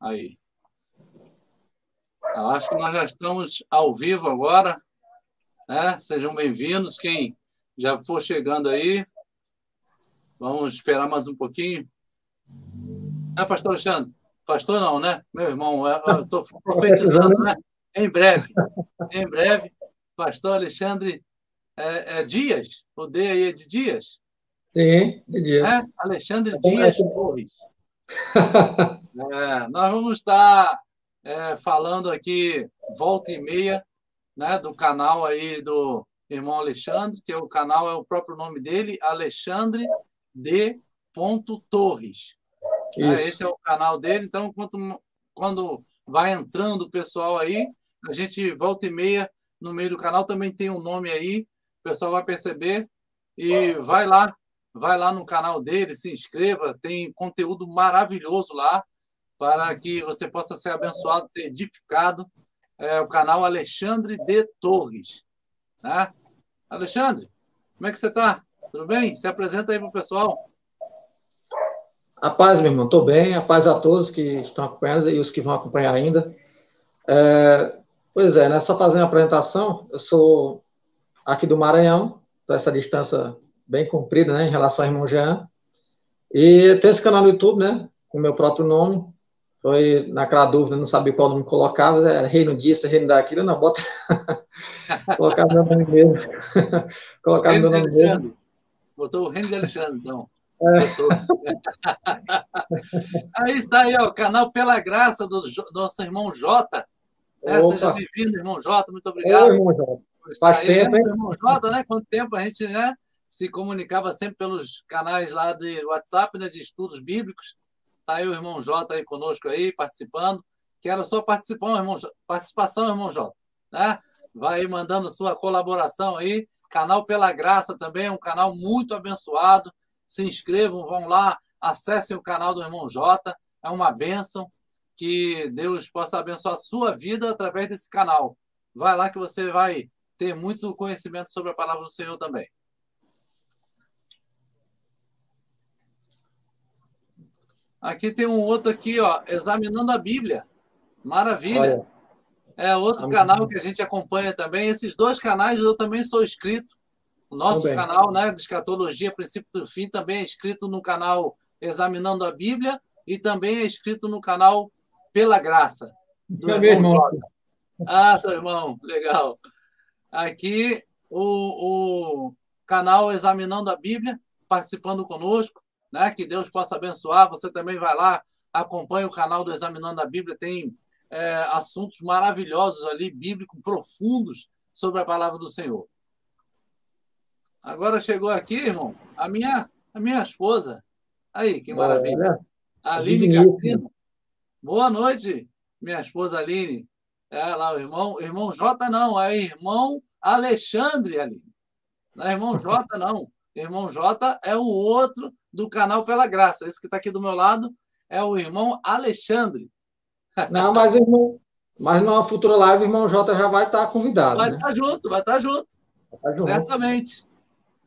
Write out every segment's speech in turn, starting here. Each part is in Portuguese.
Aí. Eu acho que nós já estamos ao vivo agora, né? Sejam bem-vindos. Quem já for chegando aí, vamos esperar mais um pouquinho. Pastor Alexandre? Pastor não, né? Meu irmão, eu estou profetizando, né? Em breve, Pastor Alexandre Dias, o D aí é de Dias? Sim, de Dias. Alexandre Dias Torres. Nós vamos estar falando aqui, volta e meia, né, do canal aí do irmão Alexandre, que o canal é o próprio nome dele, Alexandre D. Torres. Esse é o canal dele, então quando vai entrando o pessoal aí, a gente volta e meia no meio do canal, também tem um nome aí, o pessoal vai perceber, e vai lá no canal dele, se inscreva, tem conteúdo maravilhoso lá, para que você possa ser abençoado, ser edificado. O canal Alexandre D. Torres. Né? Alexandre, como é que você está? Tudo bem? Se apresenta aí para o pessoal. A paz, meu irmão, estou bem. A paz a todos que estão acompanhando e os que vão acompanhar ainda. Pois é, né? Só fazendo a apresentação, eu sou aqui do Maranhão, estou essa distância bem comprida, né, em relação ao irmão Jean. E tenho esse canal no YouTube, né, com o meu próprio nome. Foi naquela dúvida, não sabia qual nome colocava, era reino disso, reino daquilo, não, bota. Colocar meu nome mesmo. Colocar meu nome mesmo. Botou o reino de Alexandre, então. Aí está aí, ó, o canal Pela Graça do nosso irmão Jota. Seja bem-vindo, irmão Jota, muito obrigado. Oi, irmão Jota. Faz tempo, hein? Irmão Jota, né? Quanto tempo a gente, né, se comunicava sempre pelos canais lá de WhatsApp, né, de estudos bíblicos. Está aí o irmão Jota aí conosco aí, participando. Quero só participação, irmão Jota. Né? Vai aí mandando sua colaboração aí. Canal Pela Graça também é um canal muito abençoado. Se inscrevam, vão lá, acessem o canal do irmão Jota. É uma bênção. Que Deus possa abençoar a sua vida através desse canal. Vai lá que você vai ter muito conhecimento sobre a palavra do Senhor também. Aqui tem um outro aqui, ó, Examinando a Bíblia. Maravilha. Olha. É outro canal que a gente acompanha também. Esses dois canais eu também sou inscrito. O nosso canal, né, de Escatologia, Princípio do Fim, também é inscrito no canal Examinando a Bíblia e também é inscrito no canal Pela Graça, do irmão Jota. Seu irmão, legal. Aqui o canal Examinando a Bíblia, participando conosco, né? Que Deus possa abençoar. Você também vai lá, acompanha o canal do Examinando a Bíblia, tem assuntos maravilhosos ali, bíblicos, profundos, sobre a palavra do Senhor. Agora chegou aqui, irmão, a minha esposa. Aí, que maravilha. Aline Garcino. Boa noite, minha esposa Aline. Lá o irmão Jota não, é irmão Alexandre, Aline. Não é irmão Jota, não. Irmão Jota é o outro do canal Pela Graça. Esse que está aqui do meu lado é o irmão Alexandre. Não, mas numa futura live o irmão Jota já vai estar convidado. Vai estar junto, vai estar junto. Certamente.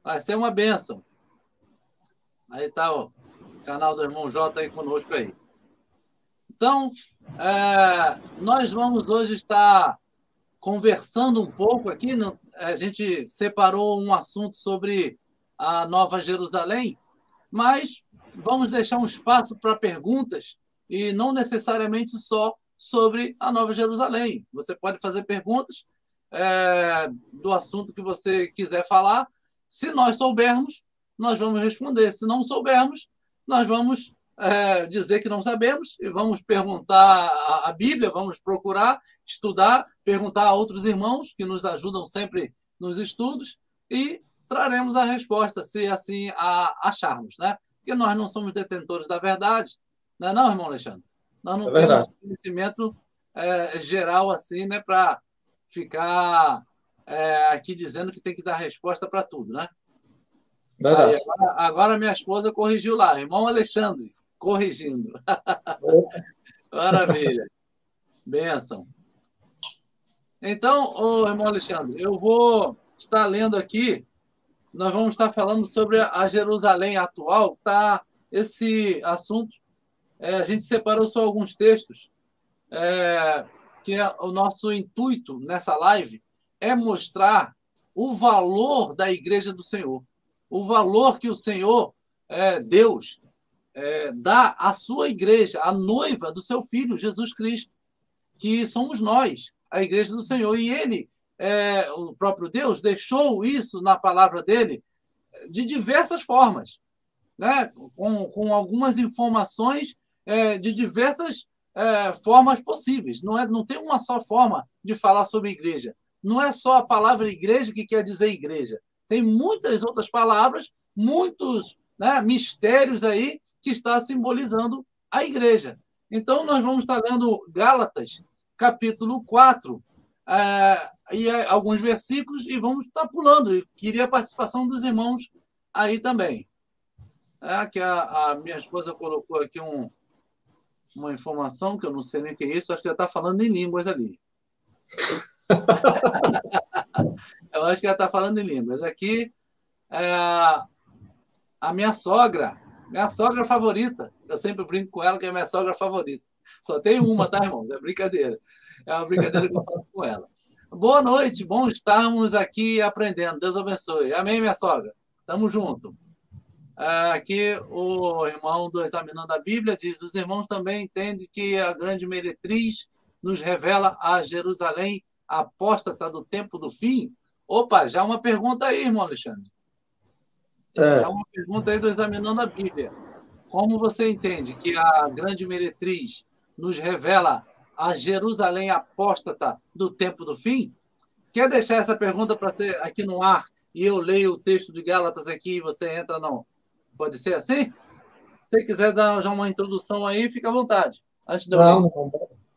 Vai ser uma bênção. Aí está o canal do irmão Jota aí conosco aí. Então, nós vamos hoje estar conversando um pouco aqui. A gente separou um assunto sobre a Nova Jerusalém, mas vamos deixar um espaço para perguntas e não necessariamente só sobre a Nova Jerusalém. Você pode fazer perguntas do assunto que você quiser falar. Se nós soubermos, nós vamos responder. Se não soubermos, nós vamos dizer que não sabemos e vamos perguntar a Bíblia, vamos procurar, estudar, perguntar a outros irmãos que nos ajudam sempre nos estudos e traremos a resposta, se assim a acharmos, né? Porque nós não somos detentores da verdade, não é não, irmão Alexandre? Nós não temos conhecimento geral assim, né, para ficar aqui dizendo que tem que dar resposta para tudo, né? Aí, agora minha esposa corrigiu lá, irmão Alexandre, corrigindo. Maravilha. Bênção. Então, irmão Alexandre, eu vou estar lendo aqui, nós vamos estar falando sobre a Jerusalém atual, tá? Esse assunto a gente separou só alguns textos, que o nosso intuito nessa live é mostrar o valor da Igreja do Senhor, o valor que o Senhor, Deus, dá à sua igreja, a noiva do seu Filho, Jesus Cristo, que somos nós, a Igreja do Senhor. E ele, o próprio Deus, deixou isso na palavra dele de diversas formas, né? Com algumas informações de diversas formas possíveis. Não tem uma só forma de falar sobre igreja. Não é só a palavra igreja que quer dizer igreja. Tem muitas outras palavras, muitos, né, mistérios aí que está simbolizando a igreja. Então, nós vamos estar lendo Gálatas, capítulo 4, e alguns versículos, e vamos estar pulando. Eu queria a participação dos irmãos aí também. Que a minha esposa colocou aqui uma informação que eu não sei nem o que é isso, acho que ela está falando em línguas ali. Eu acho que ela está falando em línguas. Aqui, a minha sogra favorita, eu sempre brinco com ela que é a minha sogra favorita. Só tem uma, tá, irmãos? É brincadeira. É uma brincadeira que eu faço com ela. Boa noite, bom estarmos aqui aprendendo. Deus abençoe. Amém, minha sogra? Tamo junto. Aqui o irmão do Examinando a Bíblia diz: os irmãos também entendem que a grande meretriz nos revela a Jerusalém apóstata do tempo do fim? Opa, já uma pergunta aí, irmão Alexandre. Já uma pergunta aí do Examinando a Bíblia. Como você entende que a grande meretriz nos revela a Jerusalém apóstata do tempo do fim? Quer deixar essa pergunta para ser aqui no ar e eu leio o texto de Gálatas aqui e você entra, não? Pode ser assim? Se você quiser dar já uma introdução aí, fica à vontade. Antes de eu ler. Não.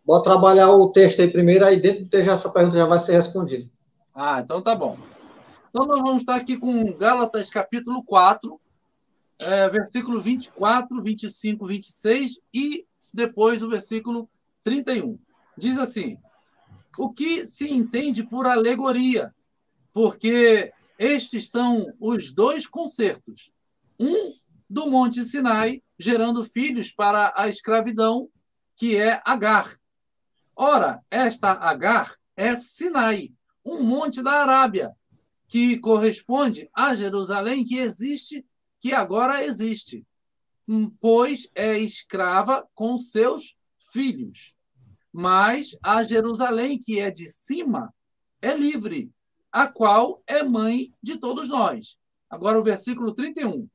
Vou trabalhar o texto aí primeiro, aí dentro do texto essa pergunta já vai ser respondida. Então tá bom. Então nós vamos estar aqui com Gálatas capítulo 4, versículo 24, 25, 26 e depois o versículo 31. Diz assim: o que se entende por alegoria? Porque estes são os dois concertos. Um do Monte Sinai, gerando filhos para a escravidão, que é Agar. Ora, esta Agar é Sinai, um monte da Arábia, que corresponde a Jerusalém que agora existe, pois é escrava com seus filhos. Mas a Jerusalém que é de cima é livre, a qual é mãe de todos nós. Agora o versículo 31.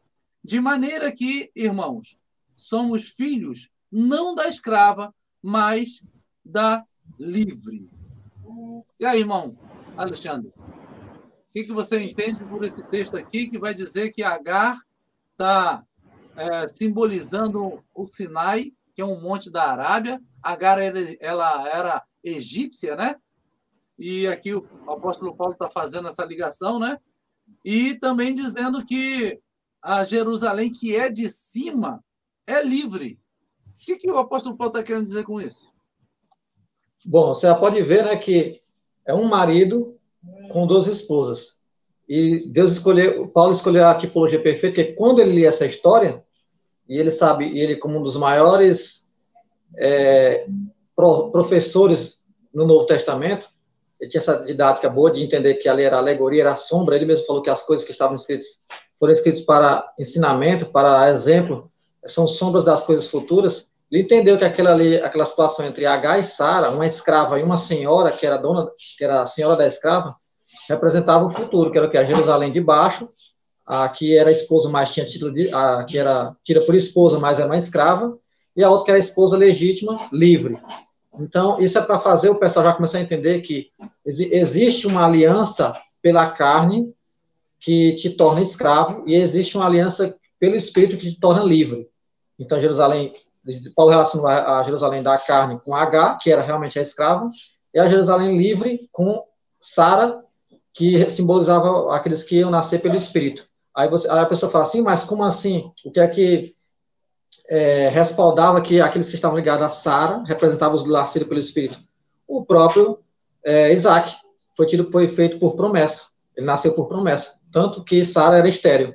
De maneira que, irmãos, somos filhos não da escrava, mas da livre. E aí, irmão Alexandre, o que você entende por esse texto aqui que vai dizer que Agar está simbolizando o Sinai, que é um monte da Arábia? Agar ela era egípcia, né? E aqui o apóstolo Paulo está fazendo essa ligação, né? E também dizendo que a Jerusalém que é de cima é livre. O que o apóstolo Paulo está querendo dizer com isso? Bom, você já pode ver, né, que é um marido com 2 esposas. E Paulo escolheu a tipologia perfeita, porque quando ele lia essa história, e ele sabe, ele como um dos maiores professores no Novo Testamento, ele tinha essa didática boa de entender que ali era alegoria, era sombra. Ele mesmo falou que as coisas que estavam escritas foram escritas para ensinamento, para exemplo, são sombras das coisas futuras. Ele entendeu que aquela situação entre Agar e Sara, uma escrava e uma senhora, que era a senhora da escrava, representava o futuro, que era o que? A Jerusalém de baixo, a que era a esposa, mas tinha título que era tida por esposa, mas era uma escrava, e a outra que era a esposa legítima, livre. Então, isso é para fazer o pessoal já começar a entender que existe uma aliança pela carne que te torna escravo, e existe uma aliança pelo Espírito que te torna livre. Então, Paulo relacionou a Jerusalém da carne com Agar, que era realmente a escrava, e a Jerusalém livre com Sara, que simbolizava aqueles que iam nascer pelo Espírito. Aí a pessoa fala assim, mas como assim? O que é que respaldava que aqueles que estavam ligados a Sara representavam os nascidos pelo Espírito? O próprio Isaac foi feito por promessa. Ele nasceu por promessa. Tanto que Sara era estéril.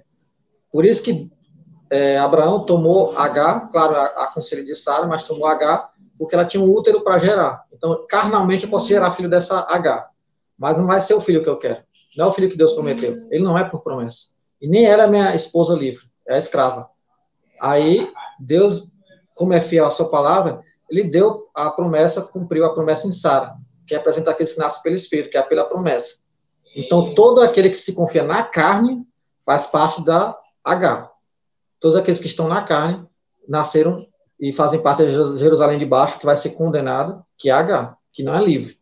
Por isso que Abraão tomou Agar, claro, a conselho de Sara, mas tomou Agar porque ela tinha um útero para gerar. Então, carnalmente, eu posso gerar filho dessa Agar, mas não vai ser o filho que eu quero. Não é o filho que Deus prometeu. Ele não é por promessa. E nem ela é minha esposa livre, é a escrava. Aí, Deus, como é fiel à sua palavra, ele deu a promessa, cumpriu a promessa em Sara, que representa aqueles que nascem pelo Espírito, que é pela promessa. Então, todo aquele que se confia na carne faz parte da Agar. Todos aqueles que estão na carne nasceram e fazem parte de Jerusalém de baixo, que vai ser condenado, que é Agar, que não é livre.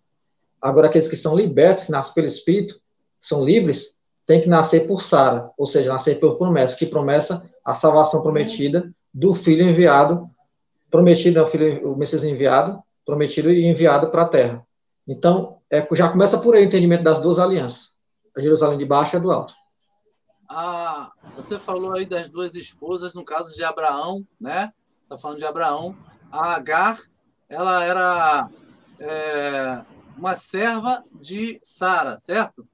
Agora, aqueles que são libertos, que nascem pelo Espírito, são livres, têm que nascer por Sara, ou seja, nascer por promessa, que promessa a salvação prometida do filho enviado, prometido, o Messias enviado, prometido e enviado para a terra. Então, já começa por aí o entendimento das duas alianças, a Jerusalém de baixo e a do alto. Você falou aí das duas esposas, no caso de Abraão, né? Está falando de Abraão. A Agar, ela era uma serva de Sara, certo?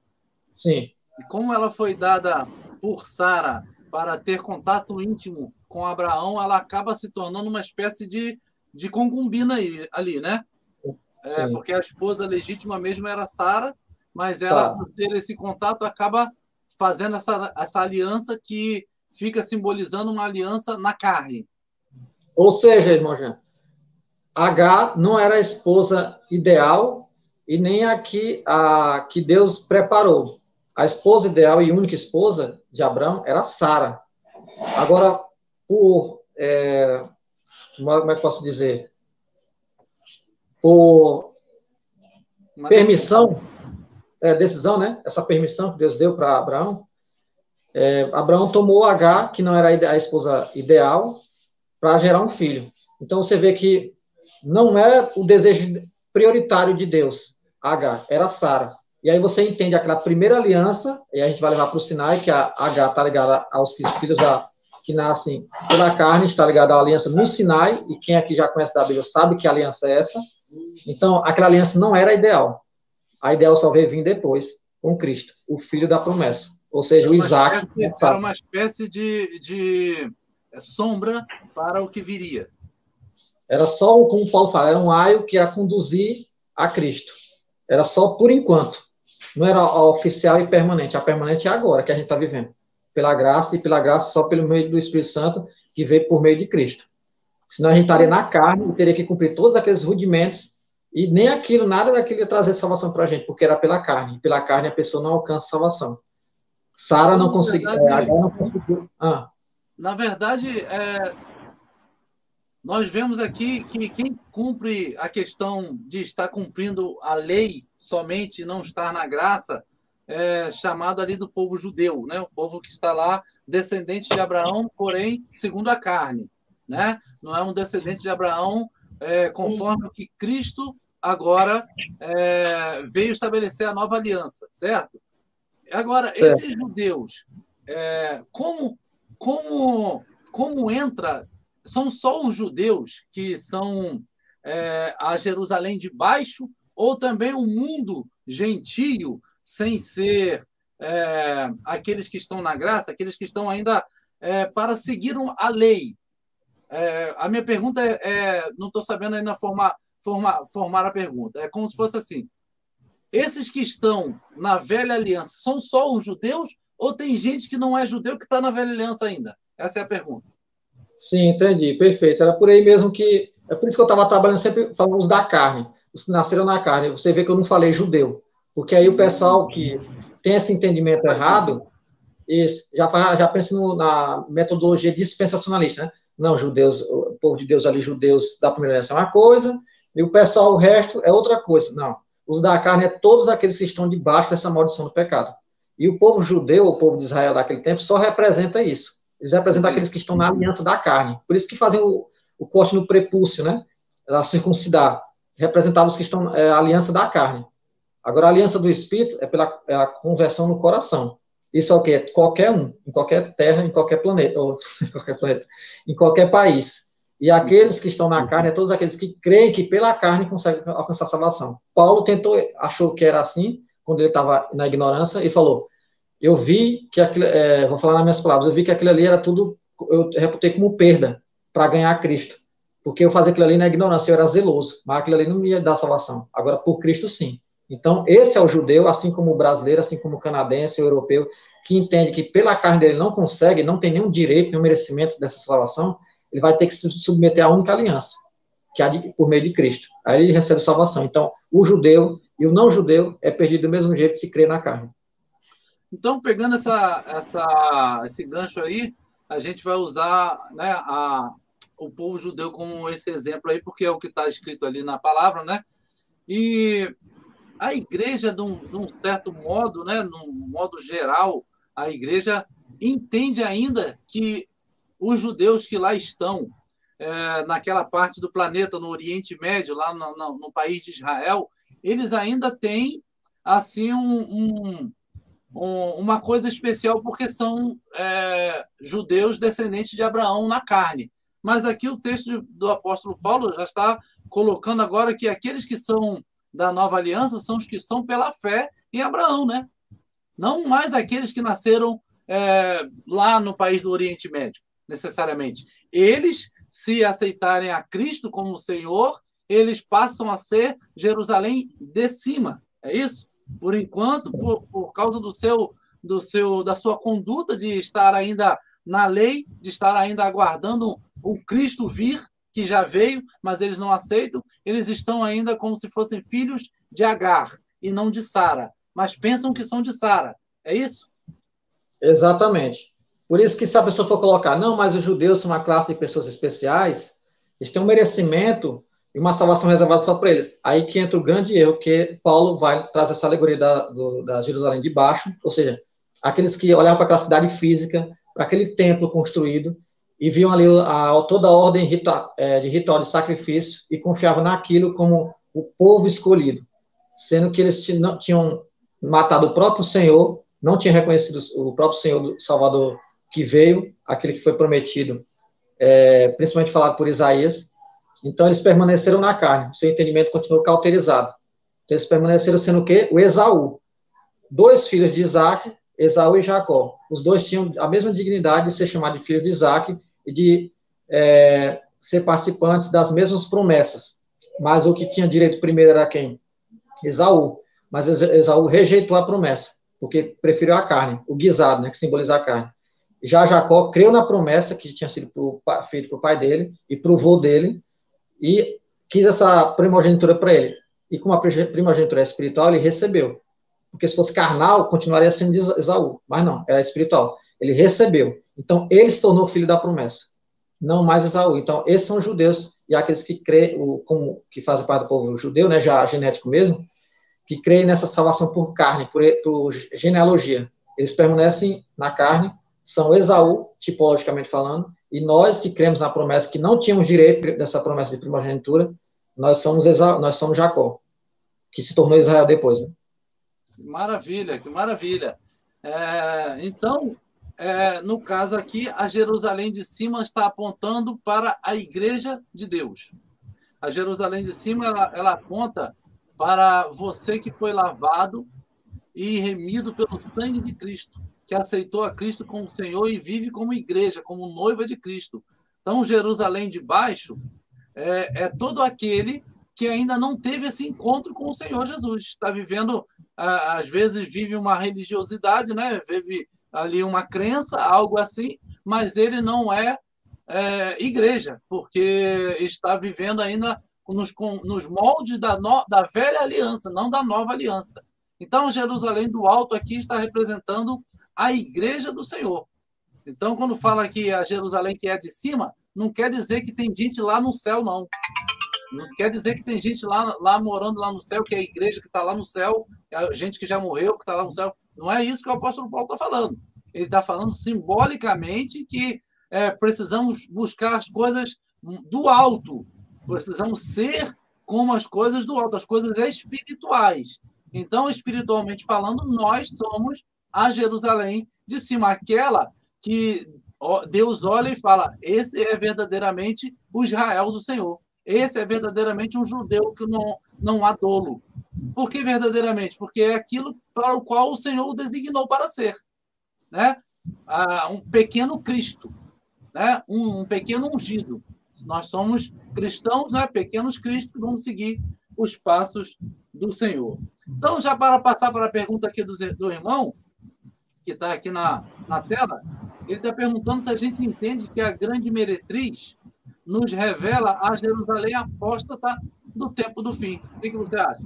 Sim. E como ela foi dada por Sara para ter contato íntimo com Abraão, ela acaba se tornando uma espécie de concubina ali, né? Porque a esposa legítima mesmo era Sara, mas ela, por ter esse contato, acaba fazendo essa aliança que fica simbolizando uma aliança na carne. Ou seja, irmão Jean, Agar não era a esposa ideal e nem a que Deus preparou. A esposa ideal e única esposa de Abraão era Sara. Agora, como é que posso dizer? Por permissão, decisão, né? Essa permissão que Deus deu para Abraão, Abraão tomou Agar, que não era a esposa ideal, para gerar um filho. Então, você vê que não é o desejo prioritário de Deus, Agar, era Sara. E aí você entende aquela primeira aliança, e a gente vai levar para o Sinai, que a Agar está ligada aos filhos que nascem pela carne, está ligada à aliança no Sinai, e quem aqui já conhece da Bíblia sabe que aliança é essa. Então, aquela aliança não era ideal. A ideal só veio vir depois, com Cristo, o filho da promessa. Ou seja, o Isaac. Era uma espécie de sombra para o que viria. Era só, como Paulo fala, era um aio que ia conduzir a Cristo. Era só por enquanto. Não era a oficial e permanente. A permanente é agora, que a gente está vivendo. Pela graça, e pela graça só pelo meio do Espírito Santo, que veio por meio de Cristo. Senão a gente estaria na carne e teria que cumprir todos aqueles rudimentos, e nem aquilo, nada daquilo ia trazer salvação para a gente, porque era pela carne. Pela carne a pessoa não alcança salvação. Sara não conseguiu. Agar não conseguiu. Na verdade, nós vemos aqui que quem cumpre a questão de estar cumprindo a lei somente e não estar na graça é chamado ali do povo judeu, né? O povo que está lá, descendente de Abraão, porém, segundo a carne, né? Não é um descendente de Abraão conforme o que Cristo agora veio estabelecer a nova aliança, certo? Agora, certo. Esses judeus, como entra... São só os judeus que são a Jerusalém de baixo, ou também o mundo gentio, sem ser aqueles que estão na graça, aqueles que estão ainda para seguir a lei? A minha pergunta não estou sabendo ainda formar a pergunta. É como se fosse assim: esses que estão na velha aliança são só os judeus, ou tem gente que não é judeu que está na velha aliança ainda? Essa é a pergunta. Sim, entendi, perfeito. Era por aí mesmo que... É por isso que eu estava trabalhando sempre falando os da carne, os que nasceram na carne. Você vê que eu não falei judeu, porque aí o pessoal que tem esse entendimento errado, já pensa na metodologia dispensacionalista, né? Não, judeus, o povo de Deus ali, judeus da primeira aliança é uma coisa, e o pessoal, o resto, é outra coisa. Não, os da carne é todos aqueles que estão debaixo dessa maldição do pecado. E o povo judeu, o povo de Israel daquele tempo, só representa isso. Eles representam aqueles que estão na aliança da carne. Por isso que fazem o corte no prepúcio, né? A circuncidar. Representavam os que estão a aliança da carne. Agora, a aliança do Espírito é pela a conversão no coração. Isso é o quê? Qualquer um, em qualquer terra, em qualquer planeta, em qualquer país. E aqueles que estão na carne, é todos aqueles que creem que pela carne conseguem alcançar a salvação. Paulo achou que era assim, quando ele estava na ignorância, e falou: eu vi que aquilo, vou falar nas minhas palavras, eu vi que aquilo ali era tudo eu reputei como perda para ganhar Cristo. Porque eu fazia aquilo ali na ignorância, eu era zeloso, mas aquilo ali não me ia dar salvação. Agora, por Cristo, sim. Então, esse é o judeu, assim como o brasileiro, assim como o canadense, o europeu, que entende que pela carne dele não consegue, não tem nenhum direito, nenhum merecimento dessa salvação, ele vai ter que se submeter à única aliança, que é por meio de Cristo. Aí ele recebe salvação. Então, o judeu e o não judeu é perdido do mesmo jeito se crê na carne. Então, pegando esse gancho aí, a gente vai usar, né, o povo judeu como esse exemplo aí, porque é o que está escrito ali na palavra, né? E a igreja, de um certo modo, né, de um modo geral, a igreja entende ainda que os judeus que lá estão, naquela parte do planeta, no Oriente Médio, lá no país de Israel, eles ainda têm assim uma coisa especial, porque são judeus descendentes de Abraão na carne. Mas aqui o texto do apóstolo Paulo já está colocando agora que aqueles que são da nova aliança são os que são pela fé em Abraão, né? Não mais aqueles que nasceram lá no país do Oriente Médio, necessariamente. Eles, se aceitarem a Cristo como Senhor, eles passam a ser Jerusalém de cima. É isso? Por enquanto, por causa da sua conduta de estar ainda na lei, de estar ainda aguardando o Cristo vir, que já veio, mas eles não aceitam, eles estão ainda como se fossem filhos de Agar e não de Sara, mas pensam que são de Sara. É isso? Exatamente. Por isso que se a pessoa for colocar, não, mas os judeus são uma classe de pessoas especiais, eles têm um merecimento e uma salvação reservada só para eles. Aí que entra o grande erro, que Paulo vai trazer essa alegoria da Jerusalém de baixo, ou seja, aqueles que olhavam para aquela cidade física, para aquele templo construído, e viam ali toda a ordem de ritual de sacrifício e confiavam naquilo como o povo escolhido, sendo que eles tinham matado o próprio Senhor, não tinham reconhecido o próprio Senhor do Salvador que veio, aquele que foi prometido, principalmente falado por Isaías. Então eles permaneceram na carne, seu entendimento continuou cauterizado. Então eles permaneceram sendo o quê? O Esaú. Dois filhos de Isaac, Esaú e Jacó. Os dois tinham a mesma dignidade de ser chamados de filhos de Isaac e de ser participantes das mesmas promessas. Mas o que tinha direito primeiro era quem? Esaú. Mas Esaú rejeitou a promessa, porque preferiu a carne, o guisado, né, que simboliza a carne. Já Jacó creu na promessa que tinha sido feita para o pai dele e para o vô dele, e quis essa primogenitura para ele. E como a primogenitura é espiritual, ele recebeu. Porque se fosse carnal, continuaria sendo de Esaú. Mas não, era espiritual. Ele recebeu. Então, ele se tornou filho da promessa. Não mais Esaú. Então, esses são os judeus. E aqueles que creem, que fazem parte do povo judeu, né, já genético mesmo, que creem nessa salvação por carne, por genealogia. Eles permanecem na carne, são Esaú, tipologicamente falando, e nós que cremos na promessa, que não tínhamos direito dessa promessa de primogenitura, nós somos Jacó, que se tornou Israel depois. Né? Maravilha, que maravilha. Então, no caso aqui, a Jerusalém de cima está apontando para a igreja de Deus. A Jerusalém de cima, ela aponta para você que foi lavado e remido pelo sangue de Cristo, que aceitou a Cristo como Senhor e vive como igreja, como noiva de Cristo. Então, Jerusalém de baixo é todo aquele que ainda não teve esse encontro com o Senhor Jesus. Está vivendo, às vezes, vive uma religiosidade, né? Vive ali uma crença, algo assim, mas ele não é igreja, porque está vivendo ainda nos moldes da velha aliança, não da nova aliança. Então, Jerusalém do alto aqui está representando a igreja do Senhor. Então, quando fala que a Jerusalém que é de cima, não quer dizer que tem gente lá no céu, não. Não quer dizer que tem gente lá morando lá no céu, que é a igreja que está lá no céu, é gente que já morreu, que está lá no céu. Não é isso que o apóstolo Paulo está falando. Ele está falando simbolicamente que precisamos buscar as coisas do alto. Precisamos ser como as coisas do alto, as coisas espirituais. Então, espiritualmente falando, nós somos a Jerusalém de cima, aquela que Deus olha e fala: esse é verdadeiramente o Israel do Senhor. Esse é verdadeiramente um judeu que não há dolo. Por que verdadeiramente? Porque é aquilo para o qual o Senhor o designou para ser. Né? Um pequeno Cristo. né, um pequeno ungido. Nós somos cristãos, né, pequenos cristos, que vamos seguir os passos do Senhor. Então, já para passar para a pergunta aqui do irmão, que está aqui na tela, ele está perguntando se a gente entende que a grande meretriz nos revela a Jerusalém apóstata do tempo do fim. O que você acha?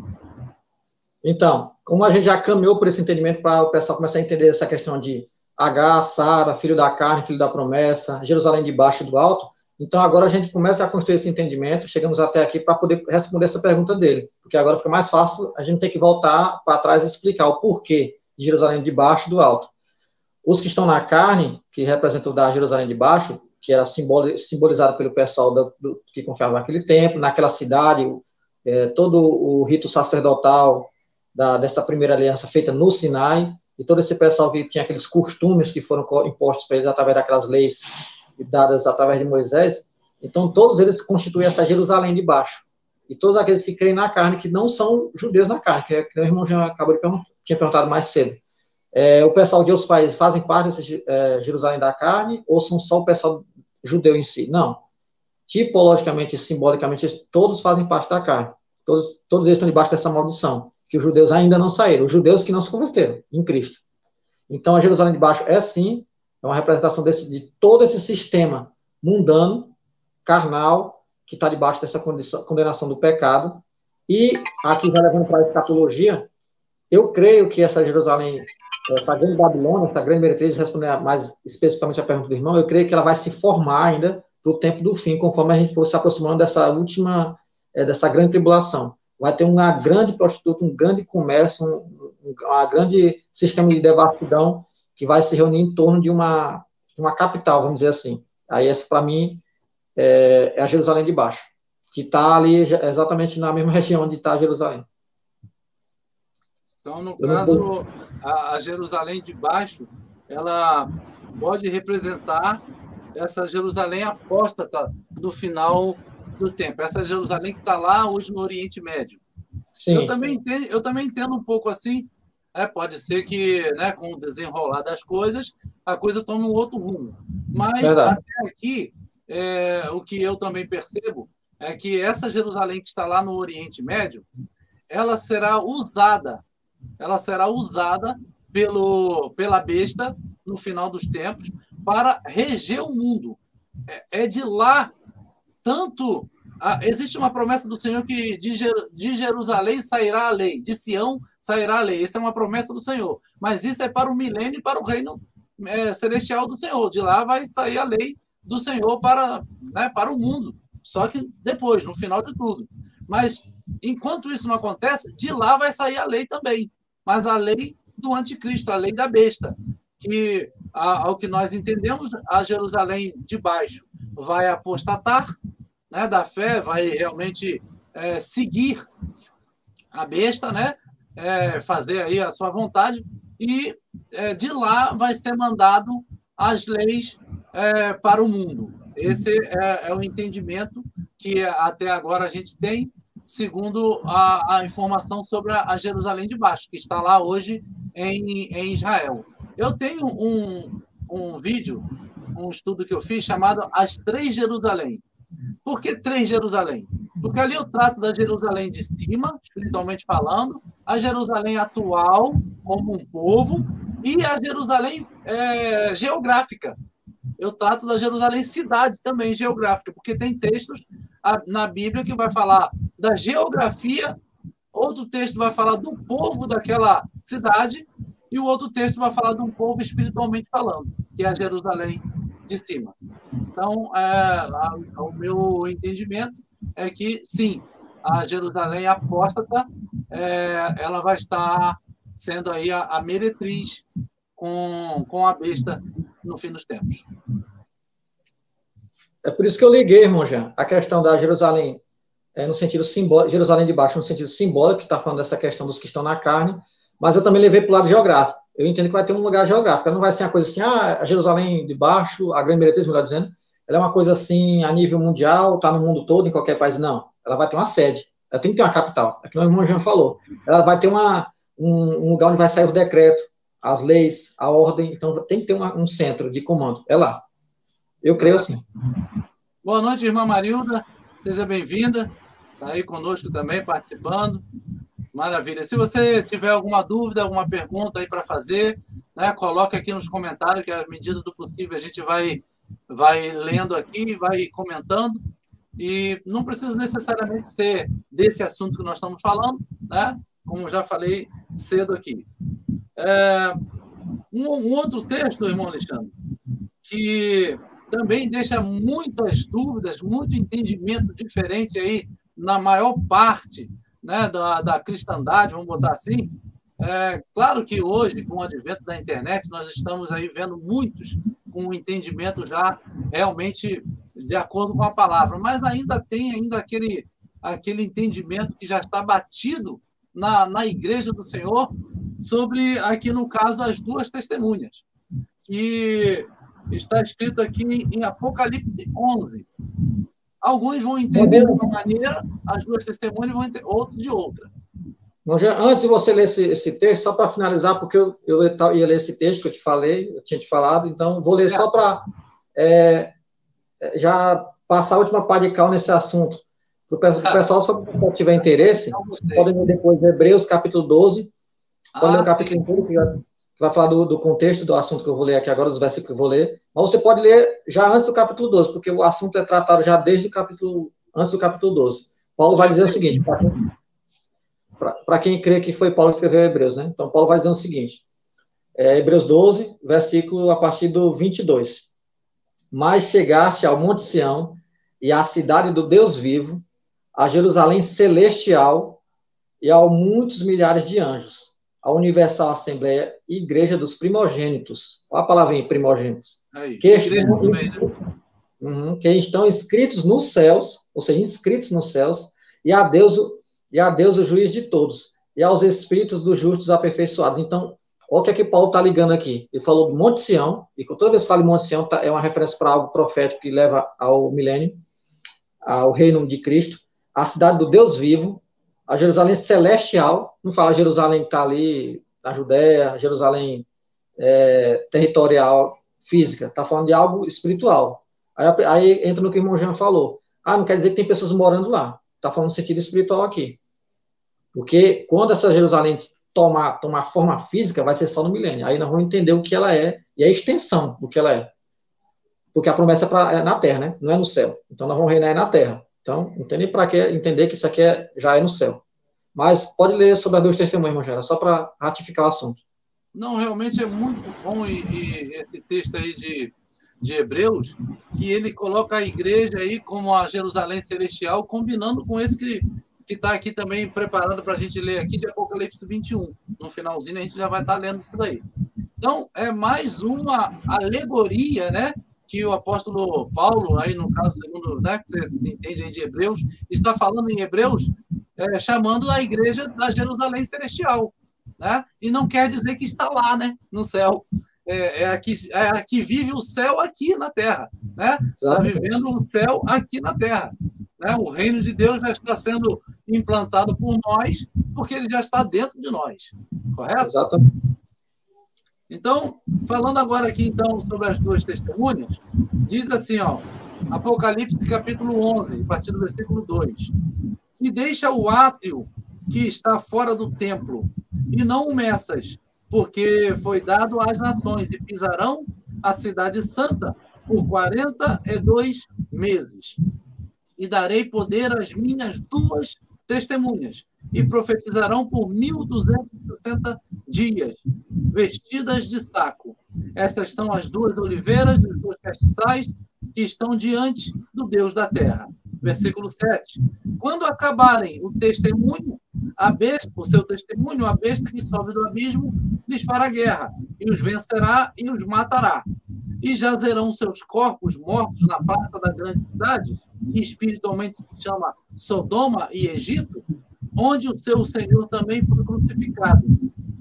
Então, como a gente já caminhou por esse entendimento para o pessoal começar a entender essa questão de Agar, Sara, filho da carne, filho da promessa, Jerusalém de baixo e do alto, então agora a gente começa a construir esse entendimento, chegamos até aqui para poder responder essa pergunta dele, porque agora fica mais fácil a gente ter que voltar para trás e explicar o porquê de Jerusalém de baixo e do alto. Os que estão na carne, que representam da Jerusalém de baixo, que era simbolizado pelo pessoal que confiava naquele templo, naquela cidade, todo o rito sacerdotal dessa primeira aliança feita no Sinai, e todo esse pessoal que tinha aqueles costumes que foram impostos para eles através daquelas leis dadas através de Moisés, então todos eles constituem essa Jerusalém de baixo. E todos aqueles que creem na carne, que não são judeus na carne, que o irmão já acabou de tinha perguntado mais cedo. O pessoal de outros países fazem parte desse Jerusalém da carne, ou são só o pessoal judeu em si? Não. Tipologicamente e simbolicamente, todos fazem parte da carne. Todos eles estão debaixo dessa maldição, que os judeus ainda não saíram, os judeus que não se converteram em Cristo. Então, a Jerusalém de baixo é, sim, uma representação de todo esse sistema mundano, carnal, que está debaixo dessa condenação do pecado. E, aqui já levando para a escatologia, eu creio que essa Jerusalém, essa grande Babilônia, essa grande meretriz, respondendo mais especificamente a pergunta do irmão, eu creio que ela vai se formar ainda para o tempo do fim, conforme a gente for se aproximando dessa última, dessa grande tribulação. Vai ter uma grande prostituta, um grande comércio, um grande sistema de devassidão que vai se reunir em torno de uma capital, vamos dizer assim. Aí essa, para mim, é a Jerusalém de baixo, que está ali exatamente na mesma região onde está Jerusalém. Então, no caso, a Jerusalém de baixo, ela pode representar essa Jerusalém apóstata do final do tempo, essa Jerusalém que está lá hoje no Oriente Médio. Sim. Eu também entendo um pouco assim, pode ser que, né, com o desenrolar das coisas, a coisa tome um outro rumo. Mas, até aqui, o que eu também percebo é que essa Jerusalém que está lá no Oriente Médio, ela será usada pela besta no final dos tempos para reger o mundo. É de lá, tanto... existe uma promessa do Senhor que de Jerusalém sairá a lei, de Sião sairá a lei. Essa é uma promessa do Senhor. Mas isso é para o milênio e para o reino celestial do Senhor. De lá vai sair a lei do Senhor para o mundo. Só que depois, no final de tudo. Mas, enquanto isso não acontece, de lá vai sair a lei também. Mas a lei do anticristo, a lei da besta. Que, ao que nós entendemos, a Jerusalém de baixo vai apostatar, né, da fé, vai realmente seguir a besta, né, fazer aí a sua vontade, e de lá vai ser mandado as leis para o mundo. Esse é o entendimento que até agora a gente tem, segundo a informação sobre a Jerusalém de baixo, que está lá hoje em Israel. Eu tenho um vídeo, um estudo que eu fiz chamado As Três Jerusalém. Por que três Jerusalém? Porque ali eu trato da Jerusalém de cima, espiritualmente falando, a Jerusalém atual, como um povo, e a Jerusalém geográfica. Eu trato da Jerusalém cidade também geográfica, porque tem textos na Bíblia que vai falar da geografia, outro texto vai falar do povo daquela cidade, e o outro texto vai falar de um povo espiritualmente falando, que é a Jerusalém de cima. Então, o meu entendimento é que, sim, a Jerusalém apóstata, ela vai estar sendo aí a meretriz com a besta no fim dos tempos. É por isso que eu liguei, irmão Jean, a questão da Jerusalém no sentido simbólico, Jerusalém de baixo no sentido simbólico, que está falando dessa questão dos que estão na carne, mas eu também levei para o lado geográfico. Eu entendo que vai ter um lugar geográfico, não vai ser uma coisa assim, a Jerusalém de baixo, a grande meretriz, melhor dizendo, ela é uma coisa assim, a nível mundial, está no mundo todo, em qualquer país, não. Ela vai ter uma sede, ela tem que ter uma capital, é que o irmão Jean falou. Ela vai ter um lugar onde vai sair o decreto, as leis, a ordem, então tem que ter um centro de comando, é lá. Eu creio sim. Boa noite, irmã Marilda. Seja bem-vinda. Está aí conosco também, participando. Maravilha. Se você tiver alguma dúvida, alguma pergunta aí para fazer, né, coloque aqui nos comentários, que à medida do possível a gente vai lendo aqui, vai comentando. E não precisa necessariamente ser desse assunto que nós estamos falando, né? Como já falei cedo aqui. Um outro texto, irmão Alexandre, que também deixa muitas dúvidas, muito entendimento diferente aí na maior parte, né, da cristandade, vamos botar assim. Claro que hoje, com o advento da internet, nós estamos aí vendo muitos com um entendimento já realmente de acordo com a palavra, mas ainda tem aquele entendimento que já está batido na igreja do Senhor sobre, aqui no caso, as duas testemunhas, que está escrito aqui em Apocalipse 11. Alguns vão entender de uma maneira, as duas testemunhas vão entender, outros de outra. Antes de você ler esse texto, só para finalizar, porque eu ia ler esse texto que eu te falei, eu tinha te falado, então vou ler só para já passar a última pá de cal nesse assunto. O pessoal, só se tiver interesse, podem ler depois Hebreus, capítulo 12, pode ler o capítulo inteiro, que vai falar do contexto do assunto que eu vou ler aqui agora, dos versículos que eu vou ler, mas você pode ler já antes do capítulo 12, porque o assunto é tratado já antes do capítulo 12. Paulo vai dizer o seguinte, para quem crê que foi Paulo que escreveu Hebreus, né? Então, Paulo vai dizer o seguinte, Hebreus 12, versículo a partir do 22. Mas chegaste ao Monte Sião e à cidade do Deus vivo, a Jerusalém celestial e a muitos milhares de anjos, a universal assembleia e igreja dos primogênitos. Olha a palavrinha, primogênitos. Aí, que estão inscritos nos céus, ou seja, inscritos nos céus, e a Deus o juiz de todos, e aos espíritos dos justos aperfeiçoados. Então, olha o que é que Paulo está ligando aqui. Ele falou do Monte Sião, e toda vez que fala em Monte Sião, é uma referência para algo profético que leva ao milênio, ao reino de Cristo, a cidade do Deus vivo, a Jerusalém celestial, não fala Jerusalém que está ali na Judéia, Jerusalém territorial, física, está falando de algo espiritual. Aí entra no que o irmão Jean falou. Não quer dizer que tem pessoas morando lá. Está falando no sentido espiritual aqui. Porque quando essa Jerusalém tomar forma física, vai ser só no milênio. Aí nós vamos entender o que ela é e a extensão do que ela é. Porque a promessa é na terra, né? Não é no céu. Então nós vamos reinar na terra. Então, não tem nem para que entender que isso aqui já é no céu. Mas pode ler sobre as duas testemunhas, irmão Jean, só para ratificar o assunto. Não, realmente é muito bom e esse texto aí de Hebreus, que ele coloca a igreja aí como a Jerusalém celestial, combinando com esse que está aqui também preparando para a gente ler aqui de Apocalipse 21. No finalzinho a gente já vai estar lendo isso daí. Então, é mais uma alegoria, né? Que o apóstolo Paulo, aí no caso, segundo, né, que você entende aí de Hebreus, está falando em Hebreus, chamando a igreja da Jerusalém celestial, né? E não quer dizer que está lá, né, no céu. Aqui vive o céu aqui na terra, né? Está vivendo o céu aqui na terra. Né? O reino de Deus já está sendo implantado por nós, porque ele já está dentro de nós. Correto? Exatamente. Então, falando agora aqui então sobre as duas testemunhas, diz assim, ó, Apocalipse capítulo 11, a partir do versículo 2. E deixa o átrio que está fora do templo, e não o meças, porque foi dado às nações, e pisarão a cidade santa por 42 meses. E darei poder às minhas duas testemunhas, e profetizarão por 1.260 dias, vestidas de saco. Estas são as duas oliveiras e os dois castiçais que estão diante do Deus da terra. Versículo 7. Quando acabarem o testemunho, o seu testemunho, a besta que sobe do abismo lhes fará guerra, e os vencerá e os matará. E jazerão seus corpos mortos na praça da grande cidade, que espiritualmente se chama Sodoma e Egito, onde o seu Senhor também foi crucificado.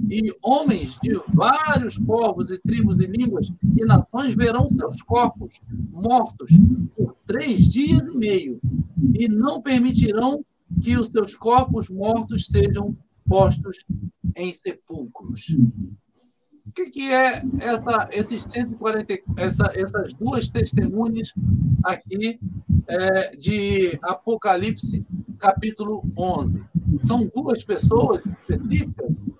E homens de vários povos e tribos e línguas e nações verão seus corpos mortos por 3 dias e meio, e não permitirão que os seus corpos mortos sejam postos em sepulcros. que é esses 140, essas duas testemunhas aqui de Apocalipse, capítulo 11? São duas pessoas específicas?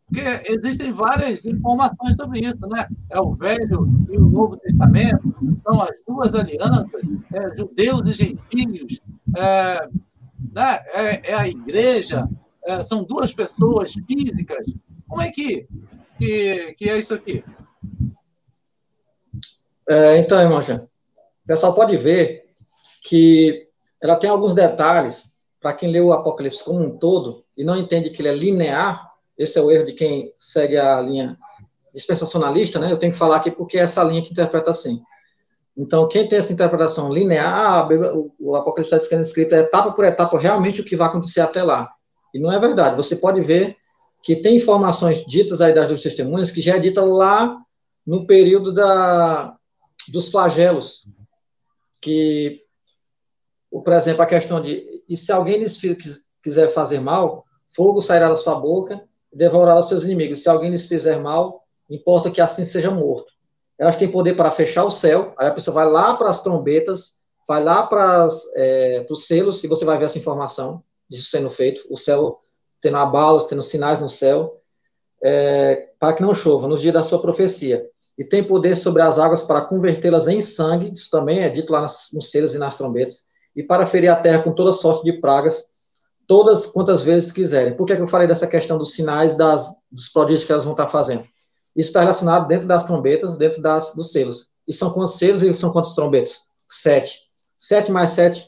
Porque existem várias informações sobre isso, né? É o Velho e o Novo Testamento, são as duas alianças, judeus e gentios, né? É a igreja, são duas pessoas físicas. Como é que é isso aqui? Então, irmão Jean, o pessoal pode ver que ela tem alguns detalhes, para quem lê o Apocalipse como um todo e não entende que ele é linear. Esse é o erro de quem segue a linha dispensacionalista, né? Eu tenho que falar aqui porque é essa linha que interpreta assim. Então, quem tem essa interpretação linear, o Apocalipse está escrito etapa por etapa, realmente o que vai acontecer até lá. E não é verdade. Você pode ver que tem informações ditas aí das duas testemunhas que já é dita lá no período dos flagelos, que, por exemplo, a questão de, e se alguém lhes quiser fazer mal, fogo sairá da sua boca e devorará os seus inimigos. Se alguém lhes fizer mal, importa que assim seja morto. Elas têm poder para fechar o céu, aí a pessoa vai lá para as trombetas, vai lá para os selos, e você vai ver essa informação disso sendo feito, o céu tendo abalos, tendo sinais no céu, para que não chova, nos dias da sua profecia. E tem poder sobre as águas para convertê-las em sangue, isso também é dito lá nos selos e nas trombetas, e para ferir a terra com toda sorte de pragas, todas quantas vezes quiserem. Por que eu falei dessa questão dos sinais, dos prodígios que elas vão estar fazendo? Isso está relacionado dentro das trombetas, dentro dos selos. E são quantos selos e são quantas trombetas? 7. 7 mais 7,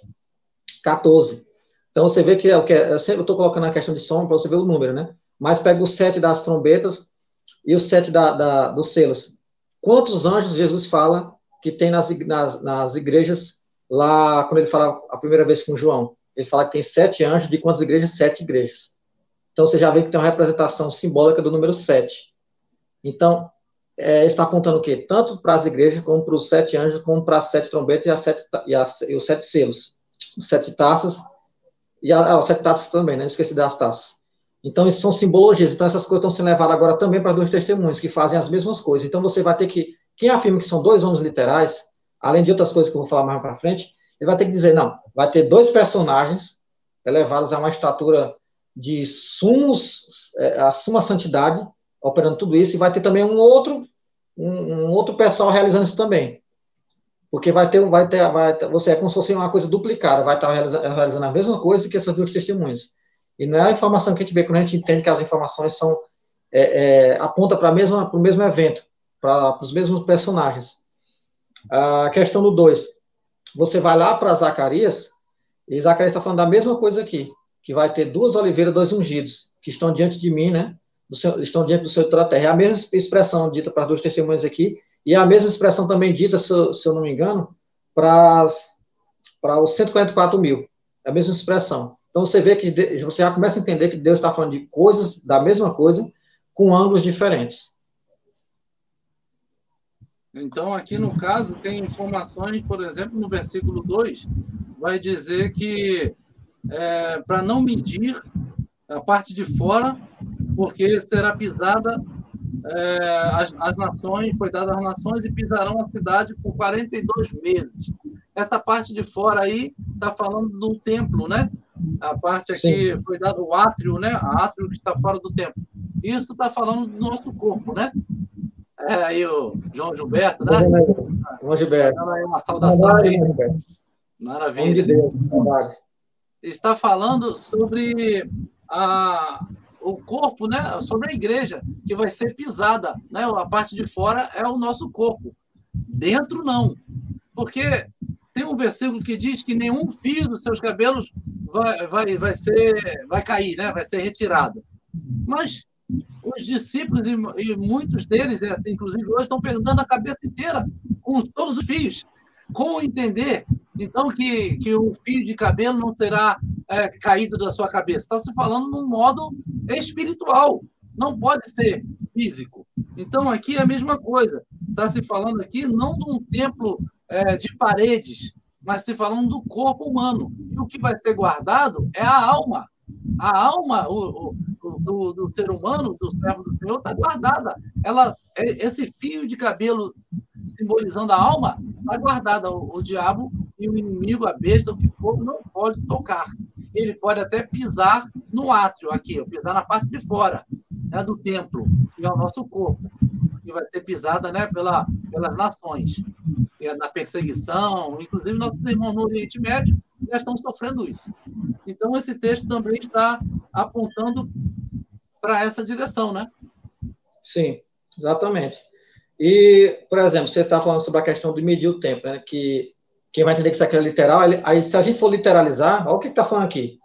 14. Então você vê que eu sempre estou colocando a questão de som para você ver o número, né? Mas pega o 7 das trombetas e o 7 dos selos. Quantos anjos Jesus fala que tem nas igrejas lá, quando ele fala a primeira vez com João? Ele fala que tem 7 anjos, de quantas igrejas? 7 igrejas. Então você já vê que tem uma representação simbólica do número 7. Então, está apontando o quê? Tanto para as igrejas, como para os 7 anjos, como para as 7 trombetas e os 7 selos. Os 7 taças, e as 7 taças também, né? Esqueci das taças. Então, isso são simbologias. Então, essas coisas estão sendo levadas agora também para dois testemunhos, que fazem as mesmas coisas. Então, você vai ter que... Quem afirma que são 2 homens literais, além de outras coisas que eu vou falar mais para frente, ele vai ter que dizer, não, vai ter 2 personagens elevados a uma estatura de a suma santidade, operando tudo isso, e vai ter também um outro pessoal realizando isso também. Porque você é como se fosse uma coisa duplicada, vai estar realizando a mesma coisa que essas duas testemunhas. E não é a informação que a gente vê quando a gente entende que as informações apontam para o mesmo evento, para os mesmos personagens. A questão do 2. Você vai lá para Zacarias, e Zacarias está falando da mesma coisa aqui, que vai ter 2 oliveiras, 2 ungidos, que estão diante de mim, né? Estão diante do Senhor de toda a terra. É a mesma expressão dita para as duas testemunhas aqui, e é a mesma expressão também dita, se eu não me engano, para os 144 mil. É a mesma expressão. Então você vê que você já começa a entender que Deus está falando de coisas, da mesma coisa, com ângulos diferentes. Então, aqui no caso, tem informações, por exemplo, no versículo 2, vai dizer que para não medir a parte de fora, porque será pisada as nações, foi dada às nações e pisarão a cidade por 42 meses. Essa parte de fora aí está falando do templo, né? A parte aqui Sim. Foi dado o átrio, né? A átrio que está fora do templo. Isso está falando do nosso corpo, né? Aí o João Gilberto, né? João Gilberto. Uma saudação aí. Maravilha. De Deus. Está falando sobre o corpo, né? Sobre a igreja, que vai ser pisada, né? A parte de fora é o nosso corpo. Dentro, não. Porque tem um versículo que diz que nenhum fio dos seus cabelos vai cair, né? Vai ser retirado. Mas os discípulos, e muitos deles, inclusive hoje, estão perdendo a cabeça inteira com todos os fios. Como entender, então, que o fio de cabelo não será caído da sua cabeça? Está se falando num modo espiritual, não pode ser físico. Então, aqui é a mesma coisa. Está se falando aqui não de um templo de paredes, mas se falando do corpo humano. E o que vai ser guardado é a alma. A alma, do ser humano, do servo do Senhor, está guardada. Esse fio de cabelo simbolizando a alma, está guardada. O diabo e o inimigo, a besta, o que for, não pode tocar. Ele pode até pisar no átrio, aqui, pisar na parte de fora, né, do templo, que é o nosso corpo, que vai ser pisada, né, pelas nações, na perseguição. Inclusive, nossos irmãos no Oriente Médio já estão sofrendo isso. Então, esse texto também está apontando para essa direção, né? Sim, exatamente. E, por exemplo, você está falando sobre a questão de medir o tempo, né? Que quem vai entender que isso aqui é literal, aí se a gente for literalizar, olha o que está falando aqui.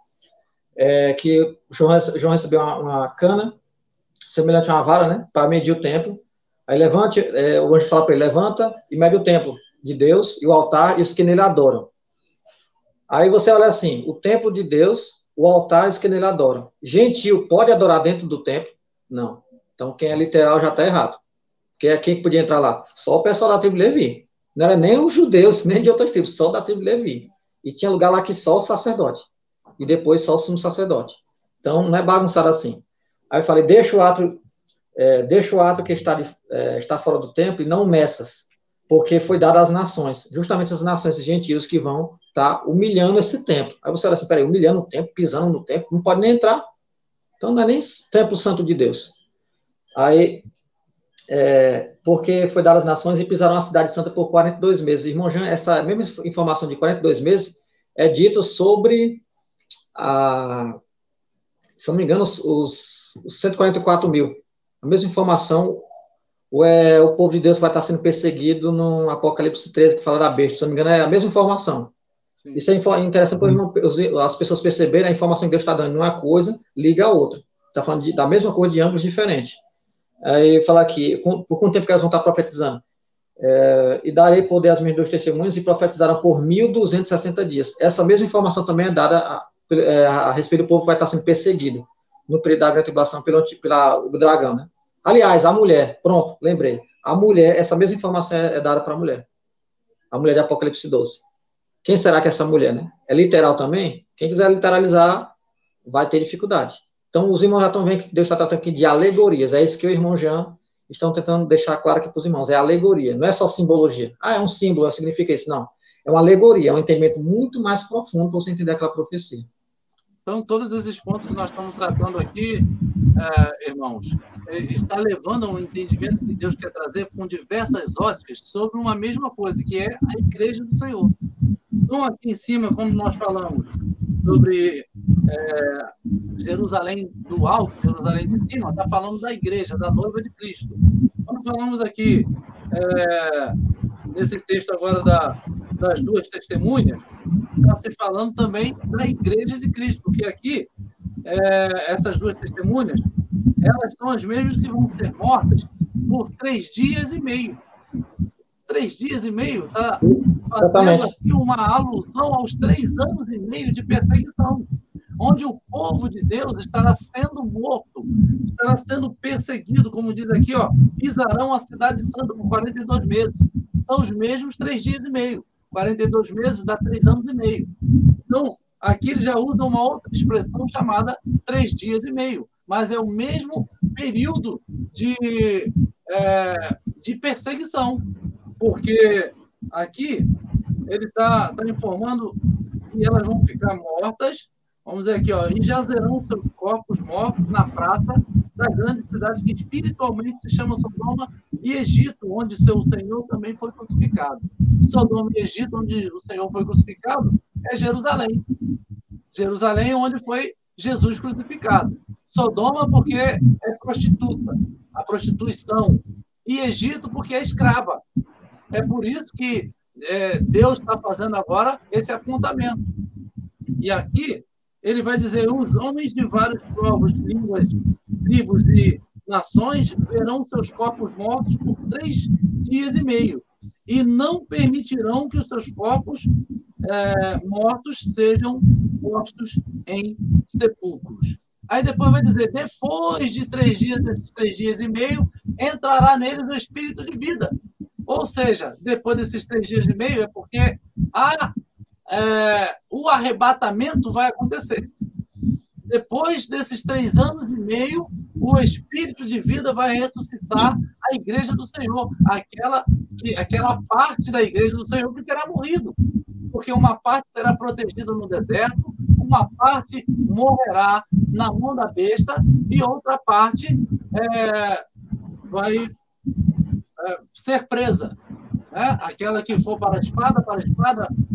Que João recebeu uma cana, semelhante a uma vara, né? Para medir o tempo. Aí levante, o anjo fala para ele, levanta e mede o templo de Deus e o altar e os que nele adoram. Aí você olha assim, o templo de Deus, o altar e os que nele adoram. Gentil pode adorar dentro do templo? Não. Então quem é literal já está errado. Quem podia entrar lá? Só o pessoal da tribo Levi. Não era nem os judeus, nem de outras tribos, só da tribo Levi. E tinha lugar lá que só o sacerdote. E depois só o sumo sacerdote. Então, não é bagunçado assim. Aí eu falei, deixa o ato que está fora do templo e não meças, porque foi dado às nações. Justamente as nações gentios que vão estar humilhando esse templo. Aí você olha assim, peraí, humilhando o templo, pisando no templo, não pode nem entrar. Então, não é nem templo santo de Deus. Aí... porque foi dado às nações e pisaram a cidade santa por 42 meses. Irmão Jean, essa mesma informação de 42 meses é dita sobre, se não me engano, os 144 mil. A mesma informação, o povo de Deus vai estar sendo perseguido no Apocalipse 13, que fala da besta. Se não me engano, é a mesma informação. Sim. Isso é interessante para as pessoas perceberem a informação que Deus está dando. Uma coisa liga a outra. Está falando da mesma coisa de ângulos diferentes. Aí fala aqui, por quanto tempo que elas vão estar profetizando? E darei poder às minhas duas testemunhas e profetizaram por 1.260 dias. Essa mesma informação também é dada a respeito do povo que vai estar sendo perseguido no período da grande tribulação pelo dragão, né? Aliás, a mulher, pronto, lembrei. A mulher, essa mesma informação é dada para a mulher de Apocalipse 12. Quem será que é essa mulher, né? É literal também? Quem quiser literalizar vai ter dificuldade. Então, os irmãos já estão vendo que Deus está tratando aqui de alegorias. É isso que o irmão Jean estão tentando deixar claro aqui para os irmãos. É alegoria, não é só simbologia. É um símbolo, significa isso. Não. É uma alegoria, é um entendimento muito mais profundo para você entender aquela profecia. Então, todos esses pontos que nós estamos tratando aqui, irmãos, está levando a um entendimento que Deus quer trazer com diversas óticas sobre uma mesma coisa, que é a igreja do Senhor. Então, aqui em cima, como nós falamos sobre Jerusalém do alto, Jerusalém de cima, está falando da igreja, da noiva de Cristo. Quando falamos aqui, nesse texto agora das duas testemunhas, está se falando também da igreja de Cristo, porque aqui, essas duas testemunhas, elas são as mesmas que vão ser mortas por 3 dias e meio. 3 dias e meio, está fazendo aqui uma alusão aos 3 anos e meio de perseguição, onde o povo de Deus estará sendo morto, estará sendo perseguido, como diz aqui, pisarão a cidade santa por 42 meses. São os mesmos 3 dias e meio. 42 meses dá 3 anos e meio. Então, aqui eles já usam uma outra expressão chamada 3 dias e meio, mas é o mesmo período de perseguição, porque aqui ele está informando que elas vão ficar mortas. Vamos dizer aqui, e jazerão seus corpos mortos na praça da grande cidade que espiritualmente se chama Sodoma e Egito, onde seu Senhor também foi crucificado. Sodoma e Egito, onde o Senhor foi crucificado, é Jerusalém. Jerusalém, onde foi Jesus crucificado. Sodoma, porque é prostituta, a prostituição. E Egito, porque é escrava. É por isso que Deus está fazendo agora esse apontamento. E aqui, ele vai dizer, os homens de vários povos, línguas, tribos e nações verão seus corpos mortos por 3 dias e meio, e não permitirão que os seus corpos mortos sejam postos em sepulcros. Aí depois vai dizer, depois de 3 dias, desses 3 dias e meio, entrará neles o espírito de vida. Ou seja, depois desses 3 dias e meio, é porque o arrebatamento vai acontecer. Depois desses 3 anos e meio, o Espírito de vida vai ressuscitar a igreja do Senhor, aquela parte da igreja do Senhor que terá morrido. Porque uma parte será protegida no deserto, uma parte morrerá na mão da besta e outra parte vai ser presa. Aquela que for para a espada,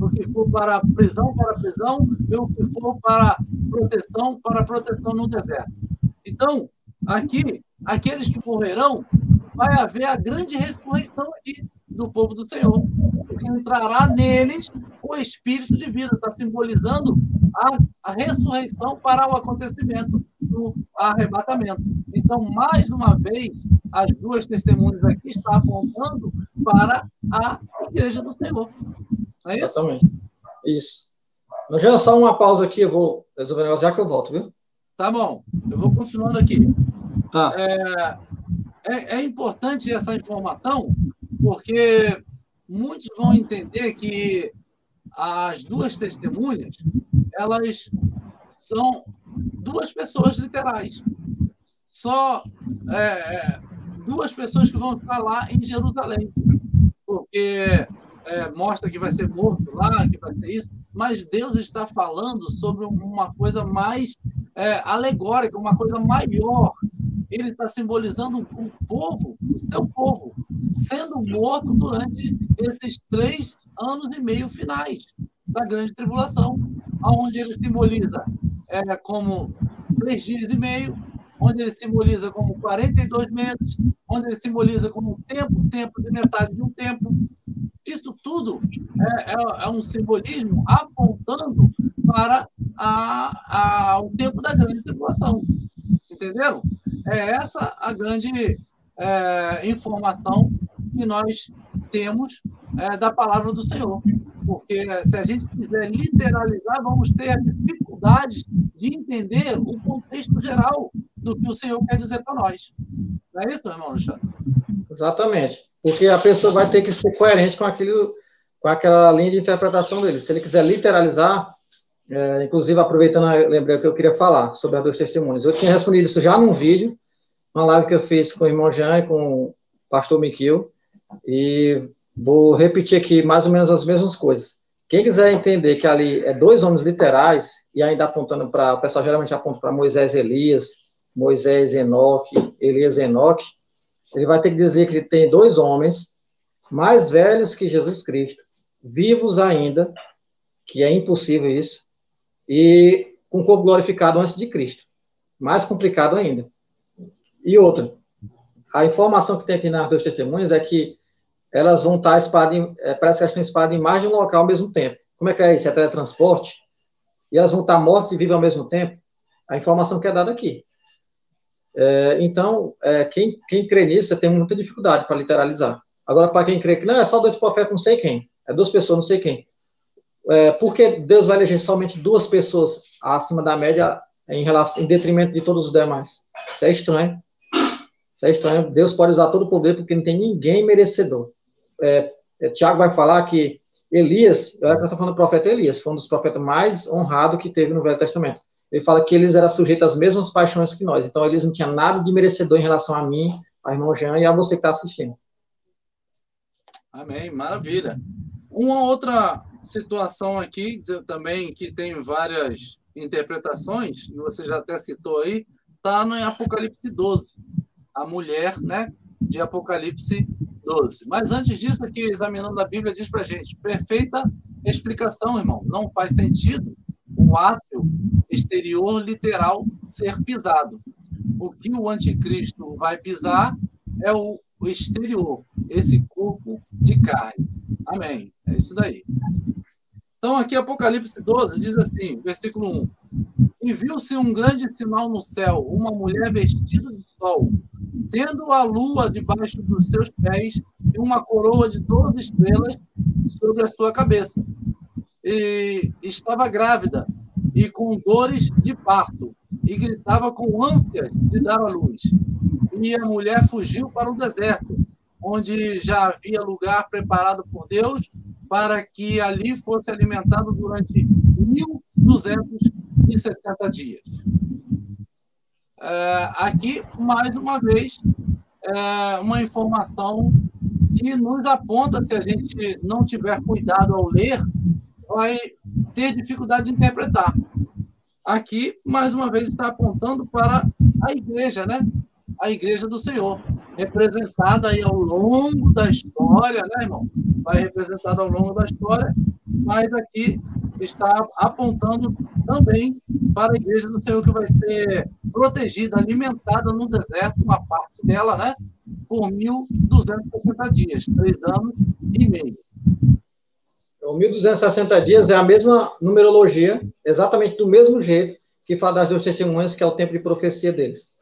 o que for para a prisão, e o que for para proteção no deserto. Então, aqui, aqueles que morrerão, vai haver a grande ressurreição aqui do povo do Senhor, porque entrará neles o Espírito de vida, está simbolizando a ressurreição para o acontecimento do arrebatamento. Então, mais uma vez, as 2 testemunhas aqui estão apontando para a igreja do Senhor. Não é isso? Exatamente. Isso. Mas já só uma pausa aqui, eu vou resolver o negócio já que eu volto, viu? Tá bom, eu vou continuando aqui. Tá. É importante essa informação, porque muitos vão entender que as 2 testemunhas, elas são 2 pessoas literais. Só 2 pessoas que vão estar lá em Jerusalém. Porque mostra que vai ser morto lá, que vai ser isso, mas Deus está falando sobre uma coisa mais alegórica, uma coisa maior. Ele está simbolizando o povo, o seu povo, sendo morto durante esses 3 anos e meio finais da grande tribulação, onde ele simboliza como 3 dias e meio, onde ele simboliza como 42 meses, onde ele simboliza como tempo de metade de um tempo. Isso tudo é um simbolismo apontando para o tempo da grande tribulação. Entenderam? É essa a grande informação que nós temos da palavra do Senhor. Porque se a gente quiser literalizar, vamos ter dificuldades de entender o contexto geral do que o Senhor quer dizer para nós. Não é isso, irmão Alexandre? Exatamente. Porque a pessoa vai ter que ser coerente com aquela linha de interpretação dele. Se ele quiser literalizar, inclusive, aproveitando, eu lembrei o que eu queria falar sobre as 2 testemunhas. Eu tinha respondido isso já num vídeo, uma live que eu fiz com o irmão Jean e com o pastor Miquel, e vou repetir aqui mais ou menos as mesmas coisas. Quem quiser entender que ali 2 homens literais, e ainda apontando para, o pessoal geralmente aponta para Moisés e Elias, Moisés e Enoque, Elias e Enoque, ele vai ter que dizer que ele tem 2 homens mais velhos que Jesus Cristo, vivos ainda, que é impossível isso, e com o corpo glorificado antes de Cristo. Mais complicado ainda. E outra, a informação que tem aqui nas 2 testemunhas é que elas vão estar espalhadas, parece que elas estão espalhadas em mais de um local ao mesmo tempo. Como é que é isso? É teletransporte? E elas vão estar mortas e vivas ao mesmo tempo? A informação que é dada aqui. Então, quem crê nisso tem muita dificuldade para literalizar. Agora, para quem crê que não, é só 2 profetas, não sei quem. É 2 pessoas, não sei quem. Por que Deus vai eleger somente 2 pessoas acima da média em detrimento de todos os demais? Isso é estranho. Isso é estranho. Deus pode usar todo o poder porque não tem ninguém merecedor. Tiago vai falar que Elias, eu estou falando do profeta Elias, foi um dos profetas mais honrados que teve no Velho Testamento. Ele fala que eles eram sujeitos às mesmas paixões que nós. Então, eles não tinham nada de merecedor em relação a mim, ao irmão Jean e a você que está assistindo. Amém, maravilha. Uma outra situação aqui também que tem várias interpretações, e você já até citou aí, está no Apocalipse 12. A mulher, né, de Apocalipse 12. Mas antes disso, aqui, examinando a Bíblia, diz para a gente, perfeita explicação, irmão. Não faz sentido o ato exterior literal ser pisado. O que o anticristo vai pisar é o exterior, esse corpo de carne. Amém. É isso daí. Então, aqui, Apocalipse 12 diz assim, versículo 1. E viu-se um grande sinal no céu, uma mulher vestida de sol, tendo a lua debaixo dos seus pés e uma coroa de 12 estrelas sobre a sua cabeça. E estava grávida e com dores de parto, e gritava com ânsias de dar à luz. E a mulher fugiu para o deserto, onde já havia lugar preparado por Deus para que ali fosse alimentado durante 1200 1060 dias. Aqui, mais uma vez, uma informação que nos aponta, se a gente não tiver cuidado ao ler, vai ter dificuldade de interpretar. Aqui, mais uma vez, está apontando para a igreja, né? A igreja do Senhor, representada aí ao longo da história, né, irmão? Vai representada ao longo da história, mas aqui está apontando também para a igreja do Senhor, que vai ser protegida, alimentada no deserto, uma parte dela, né? Por 1.260 dias, 3 anos e meio. O 1.260 dias é a mesma numerologia, exatamente do mesmo jeito que fala das 2 testemunhas, que é o tempo de profecia deles.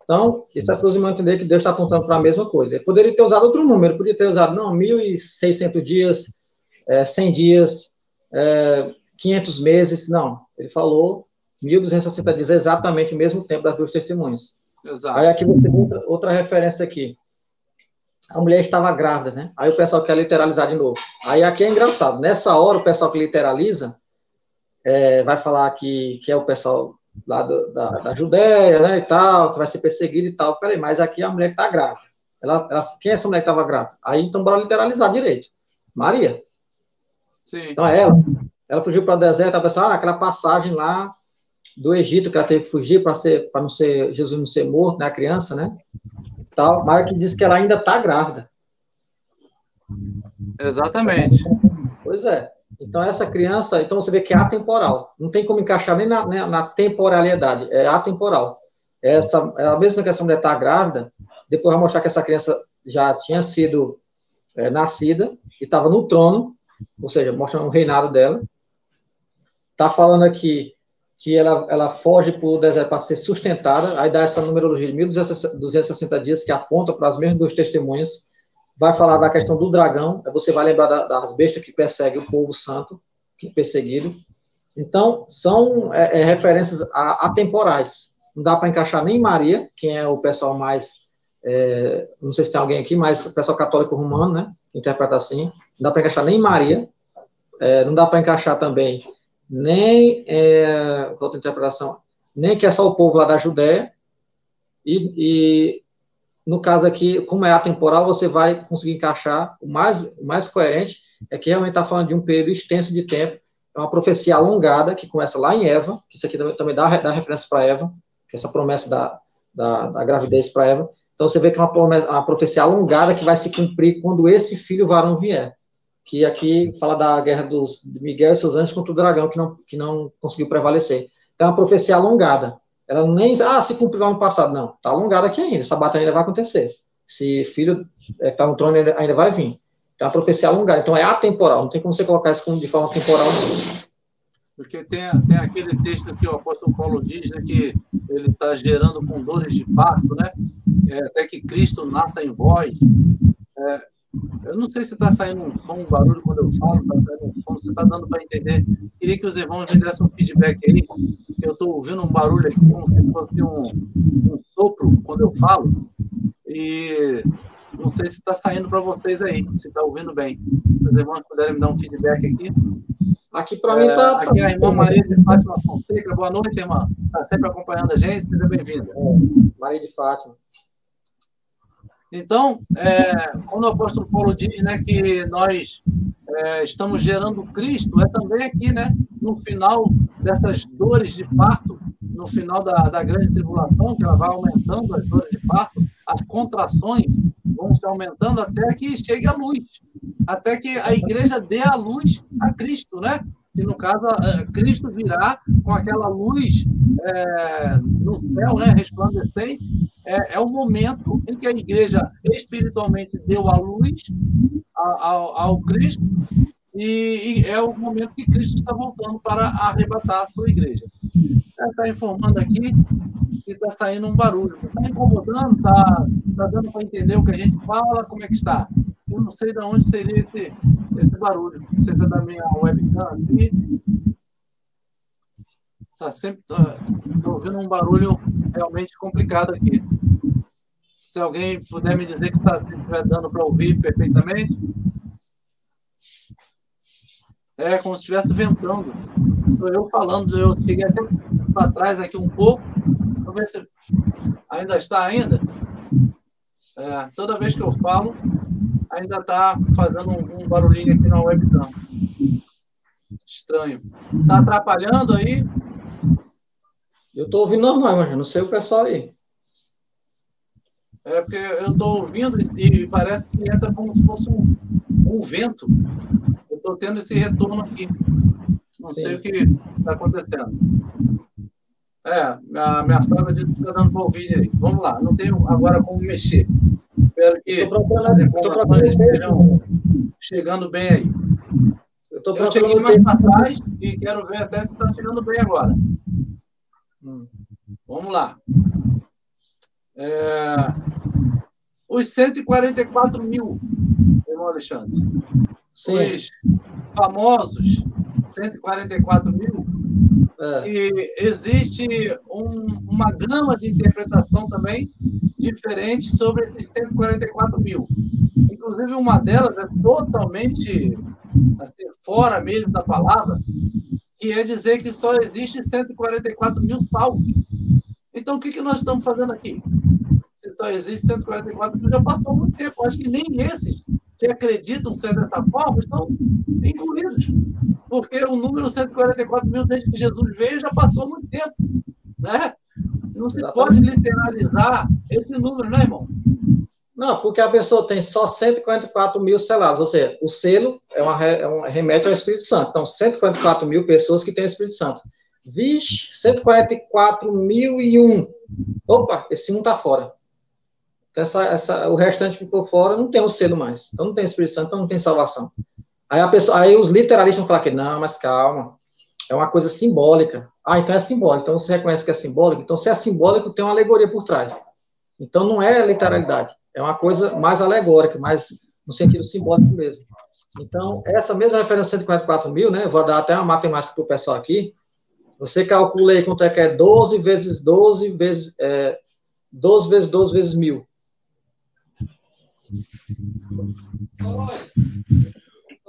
Então, isso é para os irmãos entender que Deus está apontando para a mesma coisa. Ele poderia ter usado outro número, poderia ter usado, 1.600 dias, 100 dias, 500 meses, não. Ele falou 1.260 dias, exatamente o mesmo tempo das 2 testemunhas. Exato. Aí aqui você tem outra referência aqui. A mulher estava grávida, né? Aí o pessoal quer literalizar de novo. Aí aqui é engraçado. Nessa hora, o pessoal que literaliza vai falar que é o pessoal lá da Judéia, né, e tal, que vai ser perseguido e tal. Peraí, mas aqui a mulher está grávida. Quem é essa mulher que estava grávida? Aí, então, bora literalizar direito. Maria. Sim. Então, ela fugiu para o deserto, a pessoa, aquela passagem lá do Egito, que ela teve que fugir para não ser, Jesus não ser morto, né, a criança, né, tal. Mas aqui diz que ela ainda está grávida. Exatamente. Pois é. Então, essa criança, então você vê que é atemporal. Não tem como encaixar nem na temporalidade. É atemporal. É a mesma que essa mulher está grávida, depois vai mostrar que essa criança já tinha sido nascida e estava no trono, ou seja, mostrando o reinado dela. Está falando aqui que ela foge para o deserto para ser sustentada, aí dá essa numerologia de 1.260 dias, que aponta para as mesmas 2 testemunhas. Vai falar da questão do dragão, você vai lembrar das bestas que perseguem o povo santo, que é perseguido. Então, são referências atemporais. Não dá para encaixar nem Maria, quem é o pessoal mais, não sei se tem alguém aqui, mas o pessoal católico romano, né, interpreta assim. Não dá para encaixar nem Maria, não dá para encaixar também nem, outra interpretação, nem que é só o povo lá da Judéia, e no caso aqui, como é atemporal, você vai conseguir encaixar o mais coerente, é que realmente está falando de um período extenso de tempo, é uma profecia alongada, que começa lá em Eva, que isso aqui também dá referência para Eva, essa promessa da gravidez para Eva. Então você vê que é uma profecia alongada que vai se cumprir quando esse filho varão vier. Que aqui fala da guerra de Miguel e seus anjos contra o dragão, que não conseguiu prevalecer. Então é uma profecia alongada. Ela nem, se cumpriu lá no passado. Não, está alongada aqui ainda. Essa batalha ainda vai acontecer. Esse filho que está no trono ainda vai vir. Então, é uma profecia alongada. Então, é atemporal. Não tem como você colocar isso de forma temporal. Porque tem aquele texto que o apóstolo Paulo diz, né, que ele está gerando com dores de parto, né? Até que Cristo nasça em vós. Eu não sei se está saindo um som, um barulho quando eu falo, está saindo um som, se está dando para entender. Queria que os irmãos me dessem um feedback aí, que eu estou ouvindo um barulho aqui, como se fosse um sopro quando eu falo, e não sei se está saindo para vocês aí, se está ouvindo bem. Se os irmãos puderem me dar um feedback aqui. Aqui para mim está... Aqui é a irmã Maria de Fátima Fonseca. Boa noite, irmã. Está sempre acompanhando a gente, seja bem-vinda. Maria de Fátima. Então, quando o apóstolo Paulo diz, né, que nós estamos gerando Cristo, também aqui, né, no final dessas dores de parto, no final da grande tribulação, que ela vai aumentando as dores de parto, as contrações vão se aumentando até que chegue a luz, até que a igreja dê a luz a Cristo, né? Que no caso Cristo virá com aquela luz no céu, né, resplandecente. É o momento em que a igreja espiritualmente deu a luz ao Cristo e é o momento que Cristo está voltando para arrebatar a sua igreja. Está informando aqui que está saindo um barulho. Está incomodando? Está dando para entender o que a gente fala? Como é que está? Eu não sei de onde seria esse barulho. Não sei se é da minha webcam aqui. Estou ouvindo um barulho realmente complicado aqui. Se alguém puder me dizer que está dando para ouvir perfeitamente. É como se estivesse ventando. Estou eu falando, eu cheguei até para trás aqui um pouco. Vamos ver se ainda está ainda. Toda vez que eu falo, ainda está fazendo um barulhinho aqui na webcam. Estranho. Está atrapalhando aí? Eu estou ouvindo normal, mas não sei o pessoal aí. É porque eu estou ouvindo e parece que entra como se fosse um vento. Eu estou tendo esse retorno aqui. Não sei o que está acontecendo. A minha sogra disse que está dando para ouvir aí. Vamos lá, não tenho agora como mexer. Espero que as informações estejam chegando bem aí. Eu cheguei mais para trás e quero ver até se está chegando bem agora. Vamos lá. Os 144 mil, irmão Alexandre. Sim. Os famosos 144 mil. E existe uma gama de interpretação também diferente sobre esses 144 mil. Inclusive, uma delas é totalmente assim, fora mesmo da palavra, que é dizer que só existe 144 mil salvos. Então, o que nós estamos fazendo aqui? Se só existe 144 mil, já passou muito tempo. Acho que nem esses que acreditam ser dessa forma estão incluídos. Porque o número 144 mil, desde que Jesus veio, já passou muito tempo. Né? Não se pode literalizar esse número, né, irmão? Não, porque a pessoa tem só 144 mil selados, ou seja, o selo remete ao Espírito Santo. Então, 144 mil pessoas que têm o Espírito Santo. Vixe, 144.001. Opa, esse um está fora. Então, o restante ficou fora, não tem o selo mais. Então, não tem Espírito Santo, então não tem salvação. Aí os literalistas vão falar que não, mas calma, é uma coisa simbólica. Então é simbólico. Então, você reconhece que é simbólico. Então, se é simbólico, tem uma alegoria por trás. Então, não é literalidade. É uma coisa mais alegórica, mais no sentido simbólico mesmo. Então, essa mesma referência 144 mil, né? Eu vou dar até uma matemática para o pessoal aqui. Você calcula aí quanto é que é 12 vezes 12 vezes 12 vezes 12 vezes 1000.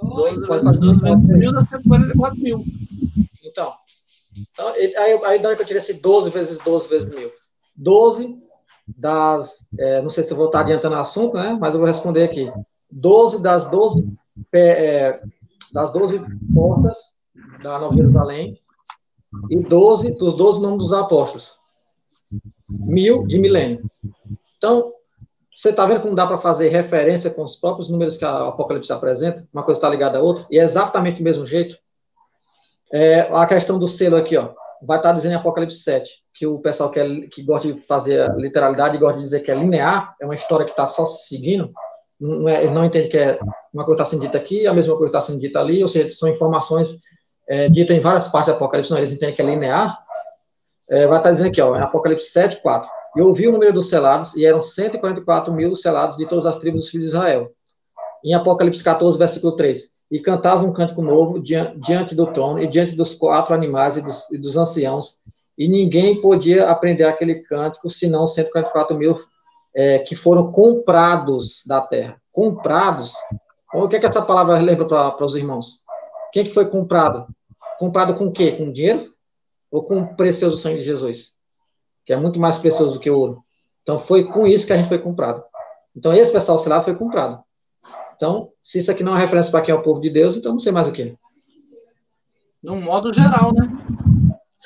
12 vezes 12 vezes 1000 dá 144 mil. Então aí da hora que eu tirei esse 12 vezes 12 vezes 1000. 12 das... não sei se eu vou estar adiantando o assunto, né? Mas eu vou responder aqui. 12 das 12 portas da Nova Jerusalém e 12 dos 12 nomes dos apóstolos. 1000 de milênio. Então, você está vendo como dá para fazer referência com os próprios números que a Apocalipse apresenta? Uma coisa está ligada à outra, e é exatamente do mesmo jeito. A questão do selo aqui, ó, vai estar dizendo em Apocalipse 7, que o pessoal que gosta de fazer a literalidade, gosta de dizer que é linear, é uma história que está só se seguindo, ele não entende que é uma coisa está sendo dita aqui, a mesma coisa está sendo dita ali, ou seja, são informações ditas em várias partes do Apocalipse, não, eles entendem que é linear. Vai estar dizendo aqui, ó, em Apocalipse 7, 4. E ouvi o número dos selados, e eram 144 mil selados de todas as tribos dos filhos de Israel. Em Apocalipse 14, versículo 3. E cantavam um cântico novo diante do trono, e diante dos 4 animais e dos anciãos, e ninguém podia aprender aquele cântico, senão 144 mil que foram comprados da terra. Comprados? O que essa palavra lembra para os irmãos? Quem que foi comprado? Comprado com o quê? Com dinheiro? Ou com o precioso sangue de Jesus? Que é muito mais precioso do que o ouro. Então, foi com isso que a gente foi comprado. Então, esse pessoal selado foi comprado. Então, se isso aqui não é uma referência para quem é o povo de Deus, então não sei mais o que. De um modo geral, né?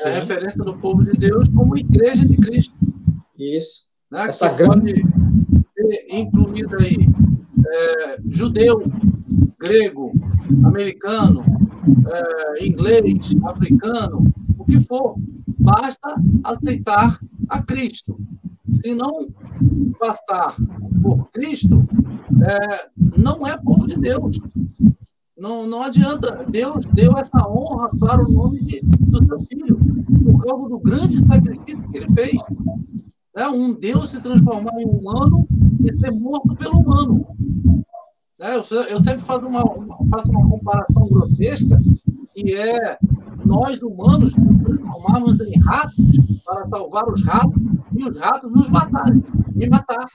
É a referência do povo de Deus como igreja de Cristo. Isso. Né? Essa que grande... pode ser incluída aí judeu, grego, americano, inglês, africano, o que for. Basta aceitar a Cristo. Se não passar por Cristo, não é povo de Deus. Não adianta. Deus deu essa honra para o nome do seu Filho, por causa do grande sacrifício que ele fez. Um Deus se transformar em humano e ser morto pelo humano. Eu sempre faço uma comparação grotesca, que é nós, humanos, nos transformarmos em ratos para salvar os ratos e os ratos me matar.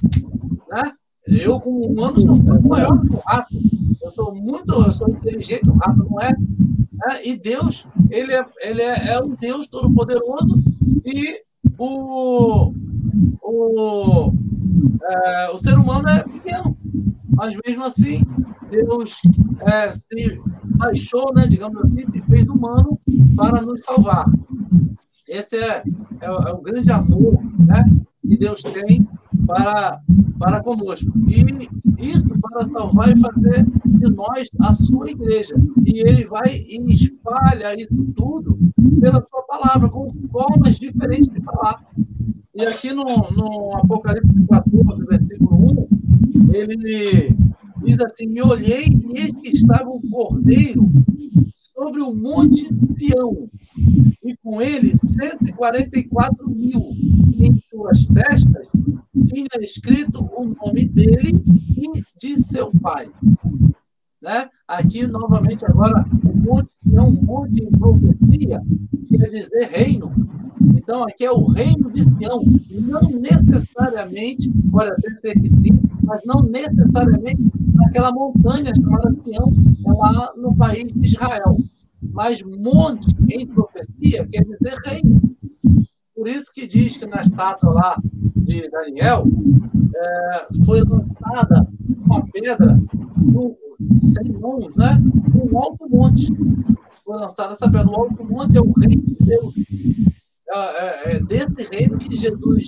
Né? Eu, como humano, sou muito maior do que o rato. eu sou inteligente, o rato não é. E Deus, ele é um Deus todo-poderoso e o ser humano é pequeno. Mas mesmo assim, Deus se baixou, né, digamos assim, se fez humano para nos salvar. Esse é o grande amor, né, que Deus tem para conosco. E isso para salvar e fazer de nós a sua igreja. E ele vai e espalha isso tudo pela sua palavra, com formas diferentes de falar. E aqui no Apocalipse 14, versículo 1, ele diz assim: me olhei e eis que estava um cordeiro sobre o monte Sião, e com ele 144 mil, e em suas testas tinha escrito o nome dele e de seu pai. Né? Aqui, novamente, agora, o monte Sião, um monte em profecia, quer dizer reino. Então, aqui é o reino de Sião. Não necessariamente, pode até ser que sim, mas não necessariamente naquela montanha chamada Sião, é lá no país de Israel. Mas monte em profecia quer dizer reino. Por isso que diz que na estátua lá de Daniel foi lançada uma pedra sem mãos, né? Um alto monte. Foi lançada essa pedra. O alto monte é o reino de Deus. É desse reino que Jesus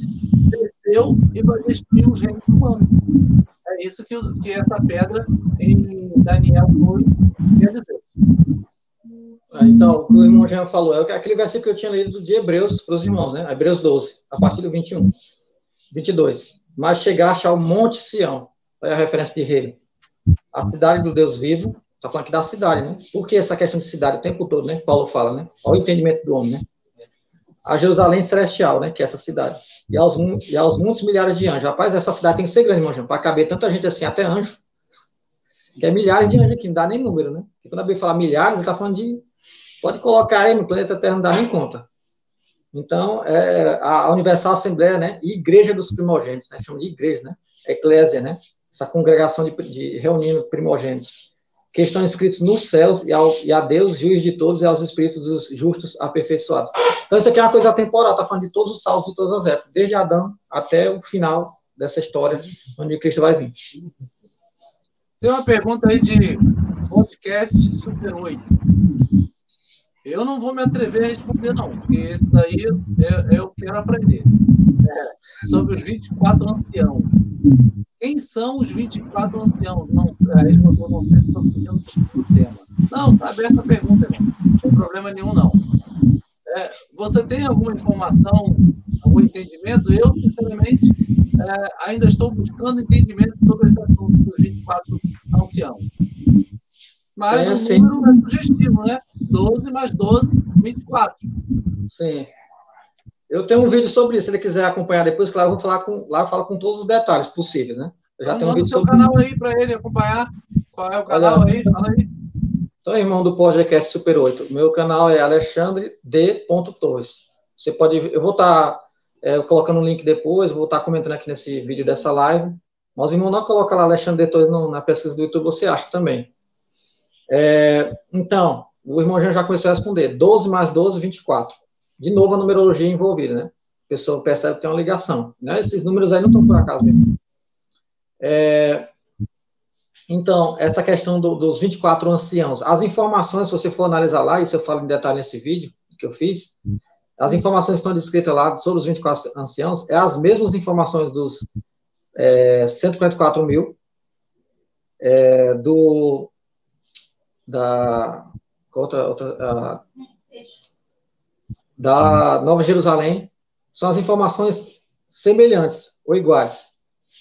desceu e vai destruir os reinos humanos. É isso que essa pedra em Daniel 2 quer dizer. Então, o que o irmão Jean falou, é aquele versículo que eu tinha lido de Hebreus para os irmãos, né? Hebreus 12, a partir do 21, 22. Mas chegaste ao Monte Sião, é a referência de reino, a cidade do Deus vivo, está falando aqui da cidade, né? Por que essa questão de cidade o tempo todo, né? Paulo fala, né? Olha o entendimento do homem, né? A Jerusalém Celestial, né? Que é essa cidade. E aos muitos milhares de anjos. Rapaz, essa cidade tem que ser grande, irmão Jean, para caber tanta gente assim, até anjo. Que é milhares de anjos aqui, não dá nem número, né? Porque quando a Bíblia fala milhares, ele está falando de... Pode colocar aí no planeta Terra, não dá nem conta. Então, a Universal Assembleia, né? E Igreja dos Primogênitos, né? Chama de igreja, né? Eclésia, né? Essa congregação de reunindo primogênitos. Que estão inscritos nos céus e a Deus, juiz de todos, e aos espíritos dos justos aperfeiçoados. Então, isso aqui é uma coisa temporal, está falando de todos os salvos de todas as épocas, desde Adão até o final dessa história, onde Cristo vai vir. Tem uma pergunta aí de podcast Super 8. Eu não vou me atrever a responder, não, porque isso daí eu quero aprender. Sobre os 24 anciãos. Quem são os 24 anciãos? Não sei se estou pedindo o tema. Não, está aberta a pergunta, irmão. Não tem problema nenhum, não. Você tem alguma informação, algum entendimento? Eu, sinceramente, ainda estou buscando entendimento sobre esse assunto dos 24 anciãos. Mas o número é sugestivo, né? 12 mais 12, 24. Sim. Eu tenho um vídeo sobre isso, se ele quiser acompanhar depois, claro, eu falo com todos os detalhes possíveis, né? Eu já então, tenho um vídeo seu canal aí para ele acompanhar. Qual é o canal aí? Fala aí. Então, irmão do podcast Super 8, meu canal é Alexandre D. Torres. Você pode... Eu vou estar colocando um link depois, vou estar comentando aqui nesse vídeo dessa live. Mas, irmão, não coloca lá Alexandre D. Torres na pesquisa do YouTube, você acha também. Então, o irmão já começou a responder. 12 mais 12, 24. De novo, a numerologia envolvida, né? A pessoa percebe que tem uma ligação. Né? Esses números aí não estão por acaso mesmo. Então, essa questão dos 24 anciãos. As informações, se você for analisar lá, isso eu falo em detalhe nesse vídeo que eu fiz, as informações que estão descritas lá sobre os 24 anciãos é as mesmas informações dos 144 mil, da Nova Jerusalém, são as informações semelhantes ou iguais.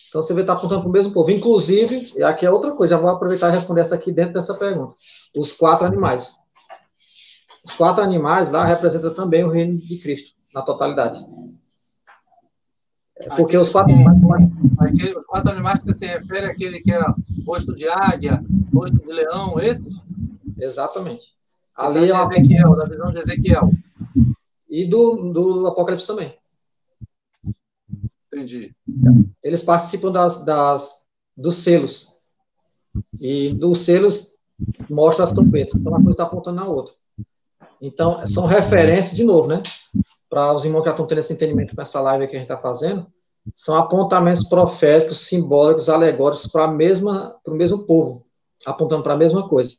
Então, você vai estar apontando para o mesmo povo. Inclusive, e aqui é outra coisa, já vou aproveitar e responder essa aqui dentro dessa pergunta. Os 4 animais. Os 4 animais lá representam também o reino de Cristo, na totalidade. Porque os 4 animais que se refere àquele que era rosto de águia, rosto de leão, esses? Exatamente. Ali é Ezequiel, da visão de Ezequiel. E do Apocalipse também. Entendi. Eles participam dos selos. E dos selos mostra as trombetas. Então, uma coisa está apontando na outra. Então, são referências, de novo, né? Para os irmãos que já estão tendo esse entendimento com essa live que a gente está fazendo, são apontamentos proféticos, simbólicos, alegóricos para o mesmo povo, apontando para a mesma coisa.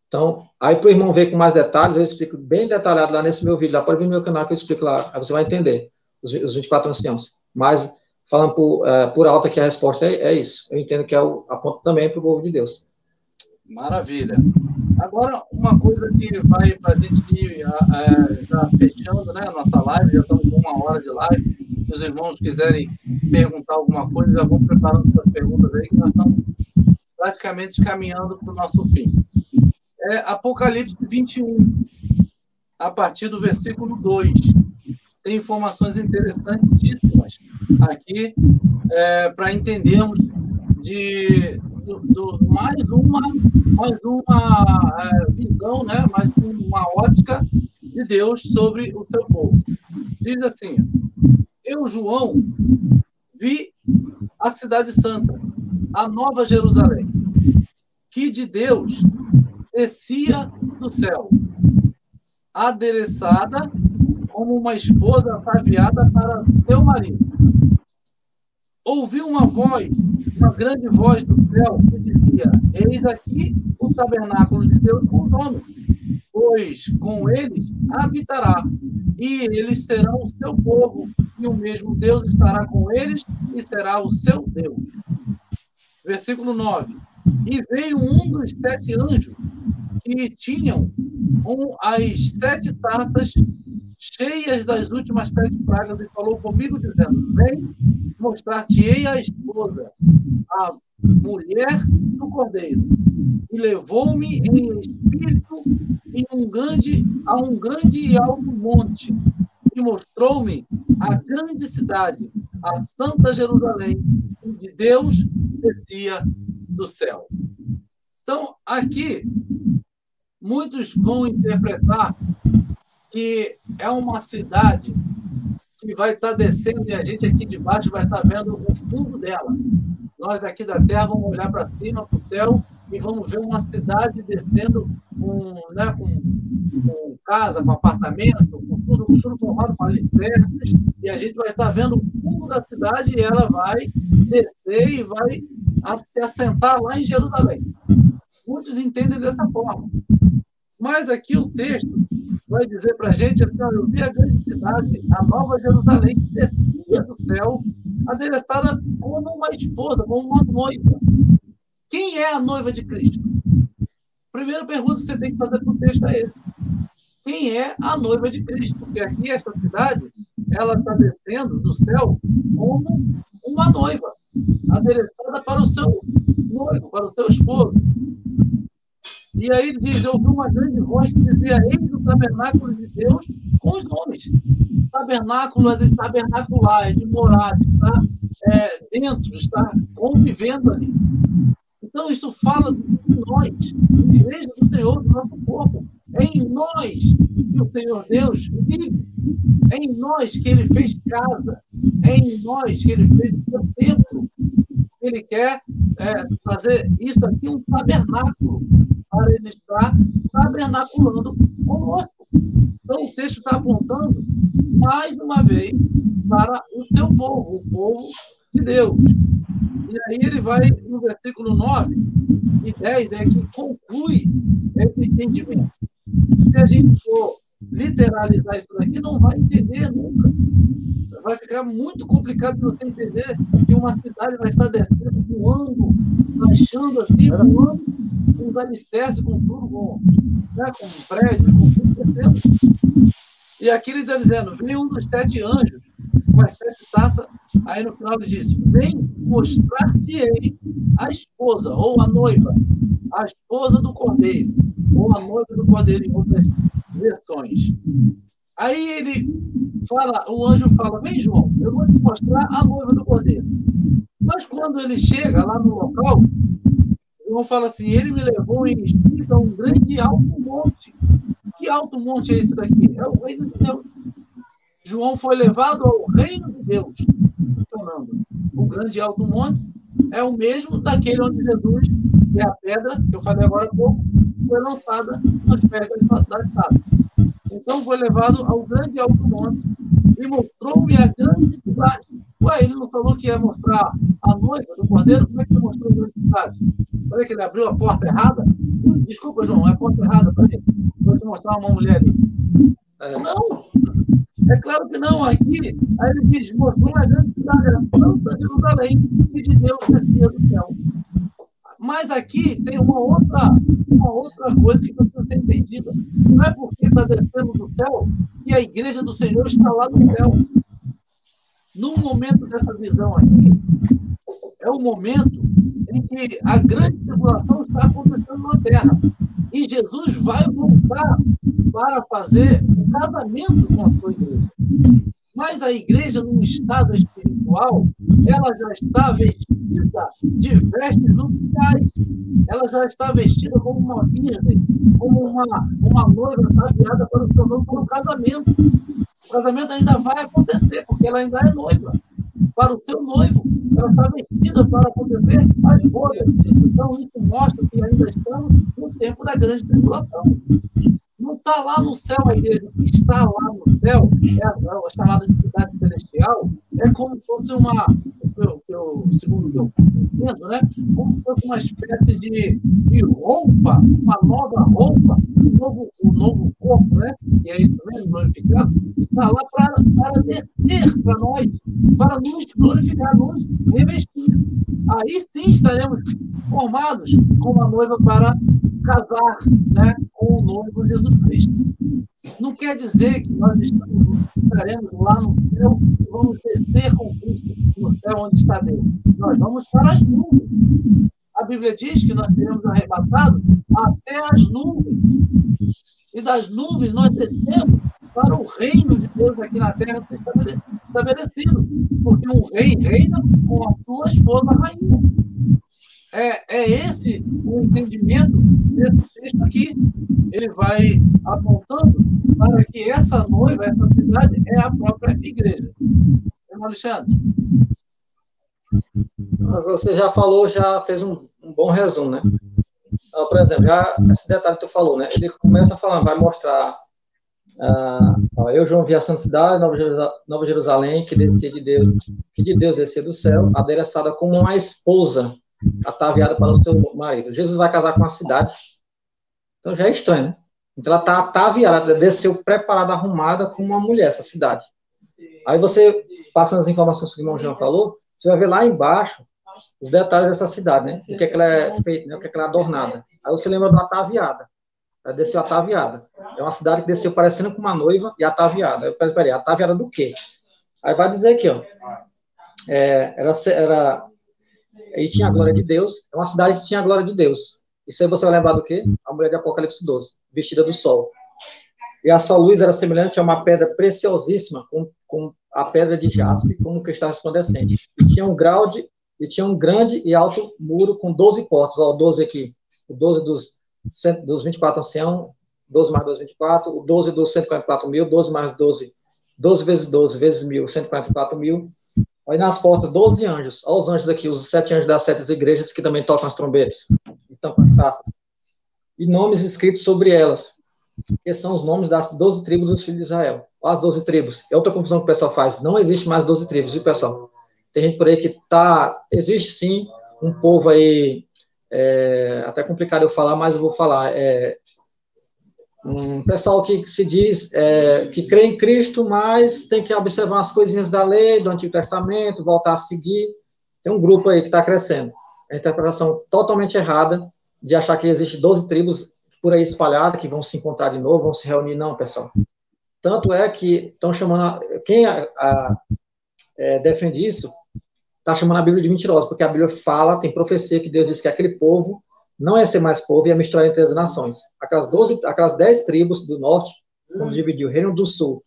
Então, aí para o irmão ver com mais detalhes, eu explico bem detalhado lá nesse meu vídeo, lá pode vir no meu canal que eu explico lá, aí você vai entender os 24 anciãos. Mas, falando por alto aqui, a resposta é isso. Eu entendo que aponta também para o povo de Deus. Maravilha. Agora, uma coisa que vai para a gente ir já fechando, né, a nossa live, já estamos com 1 hora de live. Se os irmãos quiserem perguntar alguma coisa, já vão preparando suas perguntas aí, que nós estamos praticamente caminhando para o nosso fim. Apocalipse 21, a partir do versículo 2. Tem informações interessantíssimas aqui para entendermos mais uma visão, né? Mais uma ótica de Deus sobre o seu povo. Diz assim: eu, João, vi a cidade santa, a nova Jerusalém, que de Deus descia do céu, adereçada como uma esposa ataviada para seu marido. Ouvi uma grande voz do céu que dizia: eis aqui o tabernáculo de Deus com os homens, pois com eles habitará, e eles serão o seu povo, e o mesmo Deus estará com eles e será o seu Deus. Versículo 9. E veio um dos 7 anjos que tinham as 7 taças cheias das últimas 7 pragas, e falou comigo, dizendo: vem, mostrar-te-ei a esposa, a mulher do Cordeiro. E levou-me em espírito a um grande e alto monte, e mostrou-me a grande cidade, a Santa Jerusalém, que de Deus descia do céu. Então, aqui, muitos vão interpretar que é uma cidade que vai estar descendo e a gente aqui de baixo vai estar vendo o fundo dela. Nós aqui da terra vamos olhar para cima, para o céu, e vamos ver uma cidade descendo com casa, com apartamento, com tudo formado com alicerces, e a gente vai estar vendo o fundo da cidade e ela vai descer e vai se assentar lá em Jerusalém. Muitos entendem dessa forma. Mas aqui o texto vai dizer para a gente assim: eu vi a grande cidade, a nova Jerusalém, que descia do céu, adereçada como uma esposa, como uma noiva. Quem é a noiva de Cristo? Primeira pergunta que você tem que fazer para o texto é esse: quem é a noiva de Cristo? Porque aqui, essa cidade, ela está descendo do céu como uma noiva, adereçada para o seu noivo, para o seu esposo. E aí ele diz: eu ouvi uma grande voz que dizia: eis o tabernáculo de Deus com os nomes. Tabernáculo é de tabernacular, é de morar, de estar dentro, de estar convivendo ali. Então, isso fala de nós, a igreja do Senhor, do nosso corpo. É em nós que o Senhor Deus vive. É em nós que Ele fez casa. É em nós que Ele fez o seu templo. Ele quer fazer isso aqui um tabernáculo, para Ele estar tabernaculando conosco. Então, o texto está apontando, mais uma vez, para o seu povo, o povo de Deus. E aí ele vai no versículo 9 e 10, que conclui esse entendimento. Se a gente for literalizar isso daqui, não vai entender nunca. Vai ficar muito complicado de você entender que uma cidade vai estar descendo, voando, baixando assim, voando, com os alicerces, com tudo, com prédios, com tudo descendo. E aqui ele está dizendo: veio um dos 7 anjos, com as 7 taças, aí no final ele diz: vem mostrar-te-ei a esposa, ou a noiva, a esposa do Cordeiro, ou a noiva do Cordeiro, em outras versões. Aí ele fala, o anjo fala: vem, João, eu vou te mostrar a noiva do Cordeiro. Mas quando ele chega lá no local, João fala assim: ele me levou em espírito a um grande e alto monte. Que alto monte é esse daqui? É o reino de Deus. João foi levado ao reino de Deus. O grande e alto monte é o mesmo daquele onde Jesus que é a pedra, que eu falei agora há pouco, foi lançada nos pés da estátua. Então foi levado ao grande e alto monte e mostrou-me a grande cidade. Ué, ele não falou que ia mostrar a noiva do cordeiro? Como é que ele mostrou a grande cidade? Será que ele abriu a porta errada? Desculpa, João, é a porta errada para mim. Vou te mostrar uma mulher ali. Não, é claro que não. Aqui, aí ele diz, mostrou a grande cidade, a Santa Jerusalém, que de Deus descia do céu. Mas aqui tem uma outra coisa que precisa ser entendida. Não é porque está descendo do céu que a igreja do Senhor está lá no céu. No momento dessa visão aqui, é o momento em que a grande tribulação está acontecendo na terra. E Jesus vai voltar para fazer um casamento com a sua igreja. Mas a igreja, num estado espiritual, ela já está vestida de vestes nupciais. Ela já está vestida como uma virgem, como uma noiva ataviada para o seu noivo, para o casamento. O casamento ainda vai acontecer, porque ela ainda é noiva. Para o seu noivo, ela está vestida para acontecer as bodas. Então, isso mostra que ainda estamos no tempo da grande tribulação. Não está lá no céu a igreja. O que está lá no céu é a chamada de cidade celestial. É como se fosse segundo o que eu entendo, né? Como se fosse uma espécie de roupa, uma nova roupa, um novo corpo, né? E é isso mesmo, glorificado. Está lá para descer para nós, para nos glorificar, nos revestir. Aí sim estaremos formados como a noiva para casar, né, com o noivo Jesus Cristo. Não quer dizer que nós estaremos lá no céu e vamos descer com Cristo no céu onde está Deus. Nós vamos para as nuvens. A Bíblia diz que nós seremos arrebatados até as nuvens. E das nuvens nós descemos para o reino de Deus aqui na terra ser estabelecido. Porque um rei reina com a sua esposa rainha. É esse o entendimento desse texto aqui. Ele vai apontando para que essa noiva, essa cidade, é a própria igreja. Irmão Alexandre? Você já falou, já fez um bom resumo, né? Então, por exemplo, já esse detalhe que tu falou, né? Ele começa falando, vai mostrar eu, João, vi a santa cidade, Nova Jerusalém, que de Deus descia do céu, adereçada como uma esposa ataviada para o seu marido. Jesus vai casar com a cidade. Então já é estranho, né? Então ela está ataviada, desceu preparada, arrumada como uma mulher, essa cidade. Aí você, passando as informações que o irmão João falou, você vai ver lá embaixo os detalhes dessa cidade, né? O que é que ela é feita, né? O que é que ela é adornada. Aí você lembra da ataviada. Ela desceu ataviada. É uma cidade que desceu parecendo com uma noiva e ataviada. Eu falei, peraí, ataviada do quê? Aí vai dizer aqui, ó. E tinha a glória de Deus. É uma cidade que tinha a glória de Deus. Isso aí você vai lembrar do quê? A mulher de Apocalipse 12, vestida do sol. E a sua luz era semelhante a uma pedra preciosíssima, com a pedra de jaspe, como cristal resplandecente. E tinha um grande e alto muro com 12 portas. Ó, o 12 aqui. O 12 dos 24 anciãos, 12 mais 12, 24. O 12 dos 144 mil, 12 mais 12, 12 vezes 12 vezes 1.000, 144 mil. Aí nas portas, 12 anjos. Olha os anjos aqui, os 7 anjos das 7 igrejas que também tocam as trombetas. Então, com as taças. E nomes escritos sobre elas, que são os nomes das 12 tribos dos filhos de Israel. Olha as 12 tribos. É outra confusão que o pessoal faz. Não existe mais 12 tribos, viu, pessoal? Tem gente por aí que existe sim um povo aí, até complicado eu falar, mas eu vou falar. Um pessoal que se diz que crê em Cristo, mas tem que observar umas coisinhas da lei, do Antigo Testamento, voltar a seguir. Tem um grupo aí que está crescendo. É a interpretação totalmente errada de achar que existe 12 tribos por aí espalhadas que vão se encontrar de novo, vão se reunir. Não, pessoal. Tanto é que estão chamando... Quem defende isso está chamando a Bíblia de mentirosa, porque a Bíblia fala, tem profecia que Deus diz que aquele povo não ia ser mais povo, ia misturar entre as nações. Aquelas 10 tribos do norte, como dividiu o Reino do Sul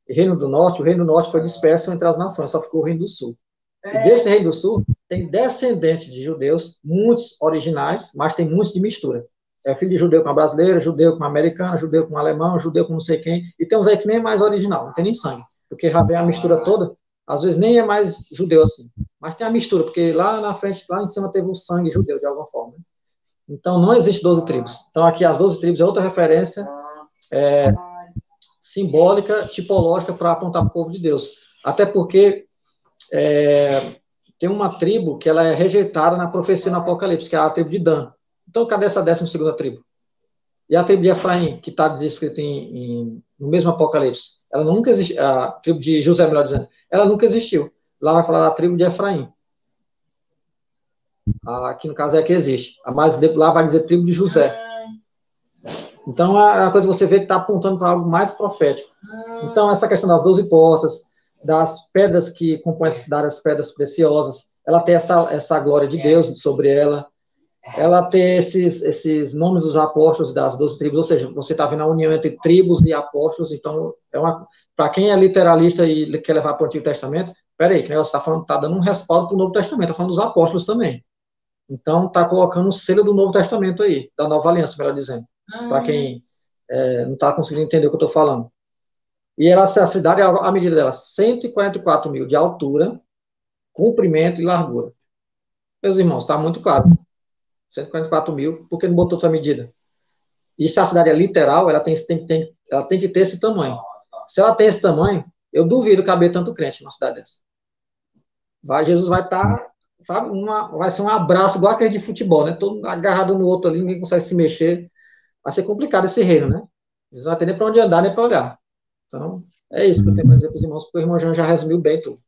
e Reino do Norte, o Reino do Norte foi disperso entre as nações, só ficou o Reino do Sul. E desse Reino do Sul, tem descendentes de judeus, muitos originais, mas tem muitos de mistura. É filho de judeu com a brasileira, judeu com a americana, judeu com o alemão, judeu com não sei quem, e tem uns aí que nem é mais original, não tem nem sangue, porque já vem a mistura toda, às vezes nem é mais judeu assim, mas tem a mistura, porque lá na frente, lá em cima teve o sangue judeu, de alguma forma. Então, não existe 12 tribos. Então, aqui as 12 tribos é outra referência simbólica, tipológica, para apontar para o povo de Deus. Até porque tem uma tribo que ela é rejeitada na profecia no Apocalipse, que é a tribo de Dan. Então, cadê essa 12ª tribo? E a tribo de Efraim, que está descrita no mesmo Apocalipse, ela nunca existiu. A tribo de José, melhor dizendo, ela nunca existiu. Lá vai falar da tribo de Efraim. Aqui no caso é que existe. Mas lá vai dizer tribo de José. Então, é uma coisa que você vê que está apontando para algo mais profético. Então, essa questão das 12 portas, das pedras que compõem essa cidade, as pedras preciosas, ela tem essa glória de Deus sobre ela. Ela tem esses nomes dos apóstolos das 12 tribos, ou seja, você está vendo a união entre tribos e apóstolos. Então, para quem é literalista e quer levar para o Antigo Testamento, peraí, que você está falando, está dando um respaldo para o Novo Testamento, está falando dos apóstolos também. Então, está colocando o selo do Novo Testamento aí, da Nova Aliança, melhor dizendo, para quem não está conseguindo entender o que eu estou falando. E essa cidade, a medida dela, 144 mil de altura, comprimento e largura. Meus irmãos, está muito claro. 144 mil, por que não botou outra medida? E se a cidade é literal, ela tem que ter esse tamanho. Se ela tem esse tamanho, eu duvido caber tanto crente numa cidade dessa. Jesus vai estar, sabe, vai ser um abraço igual aquele de futebol, né? Todo agarrado no outro ali, ninguém consegue se mexer. Vai ser complicado esse reino, né? Eles não vão ter nem para onde andar, nem para olhar. Então, é isso que eu tenho para dizer para os irmãos, porque o irmão Jean já resumiu bem tudo.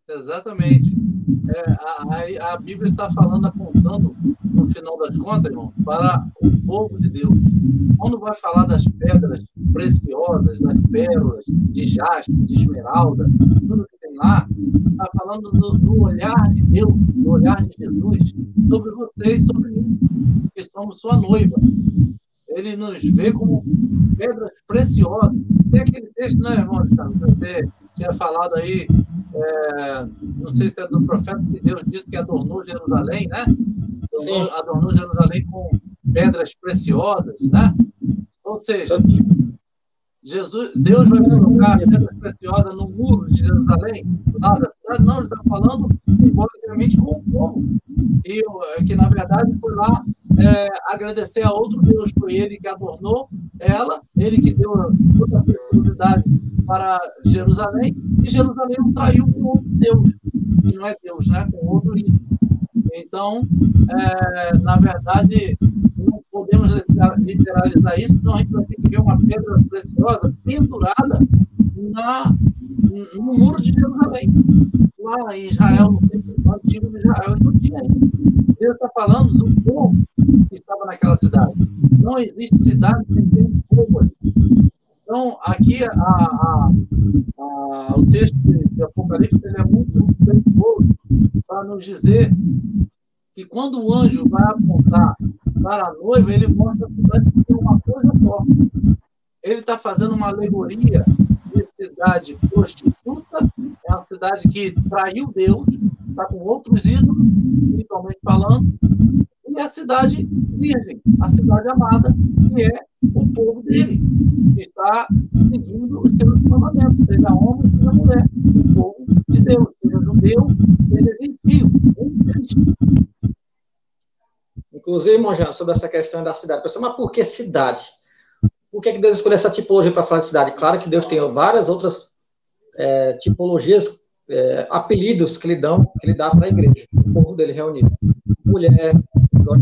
Exatamente. A Bíblia está falando, apontando, no final das contas, irmãos, para o povo de Deus. Quando vai falar das pedras preciosas, das pérolas, de jaspe, de esmeralda, tudo que tem lá, está falando do olhar de Deus, do olhar de Jesus sobre você e sobre mim, que somos sua noiva. Ele nos vê como pedras preciosas. Tem aquele texto, né, irmão, que você tinha falado aí, não sei se é do profeta, que Deus disse que adornou Jerusalém, né? Adornou Jerusalém com pedras preciosas, né? Ou seja, Deus vai colocar pedras preciosas no muro de Jerusalém, do lado da cidade. Não, ele está falando simbolicamente com o povo. E que, na verdade, foi lá agradecer a outro Deus. Foi ele que adornou ela, ele que deu toda a preciosidade para Jerusalém, e Jerusalém o traiu com outro Deus, que não é Deus, né? Com outro ídolo. Então, na verdade, não podemos literalizar isso, senão a gente vai ter que ver uma pedra preciosa pendurada no muro de Jerusalém. Lá em Israel, no antigo de Israel, não tinha ainda. Deus está falando do povo que estava naquela cidade. Não existe cidade sem ter um povo ali. Então, aqui, o texto de Apocalipse ele é muito perigoso para nos dizer que quando o anjo vai apontar para a noiva, ele mostra a cidade que tem uma coisa só. Ele está fazendo uma alegoria de cidade prostituta, é uma cidade que traiu Deus, está com outros ídolos, espiritualmente falando, e a cidade virgem, a cidade amada, que é o povo dele, que está seguindo os seus mandamentos, seja homem, seja mulher, o povo de Deus, seja judeu, seja gentio, em Cristo. Inclusive, irmão Jean, sobre essa questão da cidade, pessoal, mas por que cidade? Por que Deus escolheu essa tipologia para falar de cidade? Claro que Deus tem várias outras tipologias, apelidos que ele dá para a igreja, o povo dele reunido. Mulher,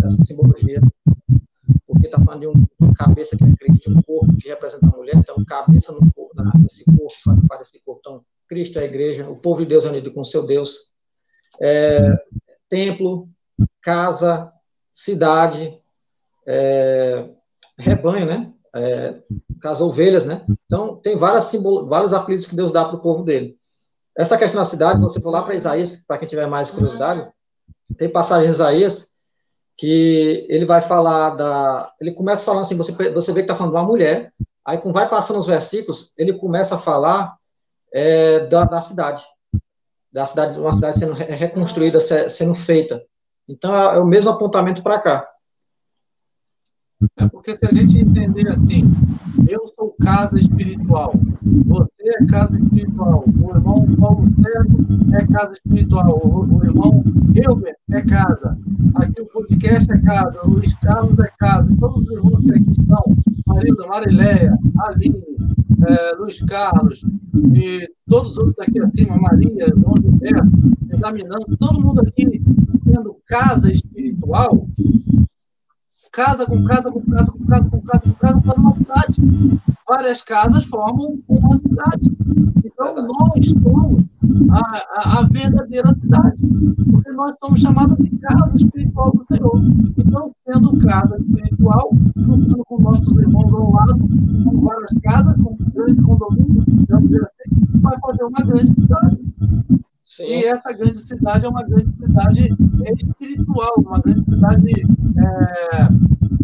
essa simbologia, porque está falando de uma cabeça que acredita, um corpo que representa a mulher, então cabeça nesse corpo, faz esse corpo. Então, Cristo é a igreja, o povo de Deus reunido com o seu Deus. Templo, casa, cidade, rebanho, né? Caso ovelhas, né? Então, tem vários apelidos que Deus dá para o povo dele. Essa questão da cidade, se você for lá para Isaías, para quem tiver mais curiosidade, tem passagem em Isaías que ele vai falar ele começa falando assim, você vê que está falando de uma mulher, aí quando vai passando os versículos, ele começa a falar da cidade, uma cidade sendo reconstruída, sendo feita. Então, é o mesmo apontamento para cá. Porque se a gente entender assim, Eu sou casa espiritual. Você é casa espiritual. O irmão Paulo Sérgio é casa espiritual. O irmão Hilbert é casa. Aqui o podcast é casa. O Luiz Carlos é casa. E todos os irmãos que aqui estão, Marilda, Marileia, Aline, Luiz Carlos, e todos os outros aqui acima, Maria, João Gilberto, examinando, todo mundo aqui sendo casa espiritual, casa com casa, com casa, com casa, com casa, com casa, faz uma cidade. Várias casas formam uma cidade. Então, nós somos a verdadeira cidade. Porque nós somos chamados de casa espiritual do Senhor. Então, sendo casa espiritual, juntando com nossos irmãos ao lado, com várias casas, com um grande condomínio, vamos dizer assim, vai fazer uma grande cidade. Sim. E essa grande cidade é uma grande cidade espiritual, uma grande cidade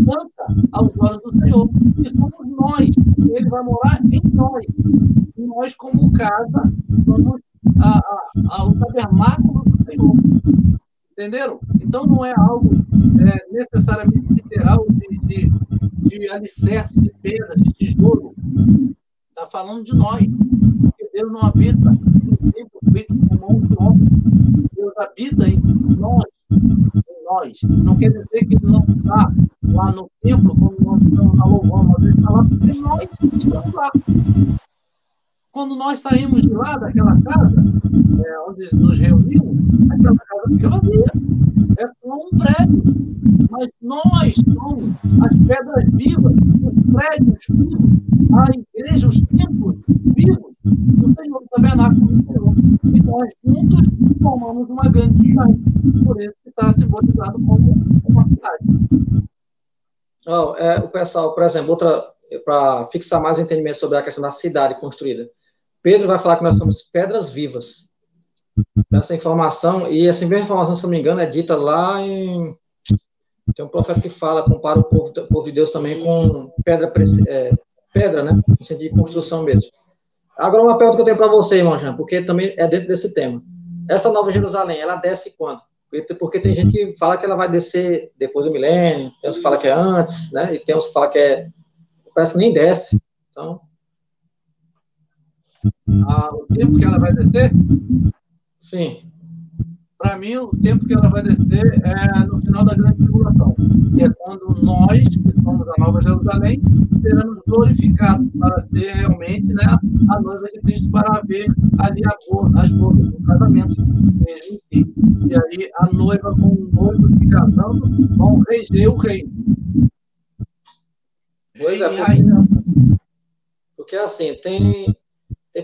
santa aos olhos do Senhor. E somos nós. Ele vai morar em nós. E nós, como casa, somos o tabernáculo do Senhor. Entenderam? Então, não é algo necessariamente literal de alicerce, de pedra, de tijolo. Está falando de nós. Porque Deus não habita em templo feito por mão de homem. Deus habita em nós. Não quer dizer que ele não está lá no templo, quando nós estamos na louvando, mas ele está lá porque nós estamos lá. Quando nós saímos de lá, daquela casa, onde nos reunimos, aquela casa fica vazia. É só um prédio. Mas nós somos as pedras vivas, os prédios vivos, a igreja, os templos vivos do Senhor, do tabernáculo do Senhor. E nós juntos formamos uma grande cidade. Por isso que está simbolizado como uma cidade. O pessoal, por exemplo, para fixar mais o entendimento sobre a questão da cidade construída, Pedro vai falar que nós somos pedras vivas. Essa informação, e essa mesma informação, se não me engano, é dita lá em... Tem um profeta que fala, compara o povo de Deus também com pedra, né? No sentido de construção mesmo. Agora, uma pergunta que eu tenho para você, irmão Jean, porque também é dentro desse tema. Essa Nova Jerusalém, ela desce quando? Porque tem gente que fala que ela vai descer depois do milênio, tem uns que falam que é antes, né? E tem uns que falam que parece que nem desce. Então... o tempo que ela vai descer? Sim. Para mim, o tempo que ela vai descer é no final da grande tribulação, que é quando nós, que somos a Nova Jerusalém, seremos glorificados para ser realmente, né, a noiva de Cristo, para ver ali as bodas do casamento mesmo em si. E aí a noiva com o noivo se casando vão reger o reino. Rei e rainha. Porque assim, tem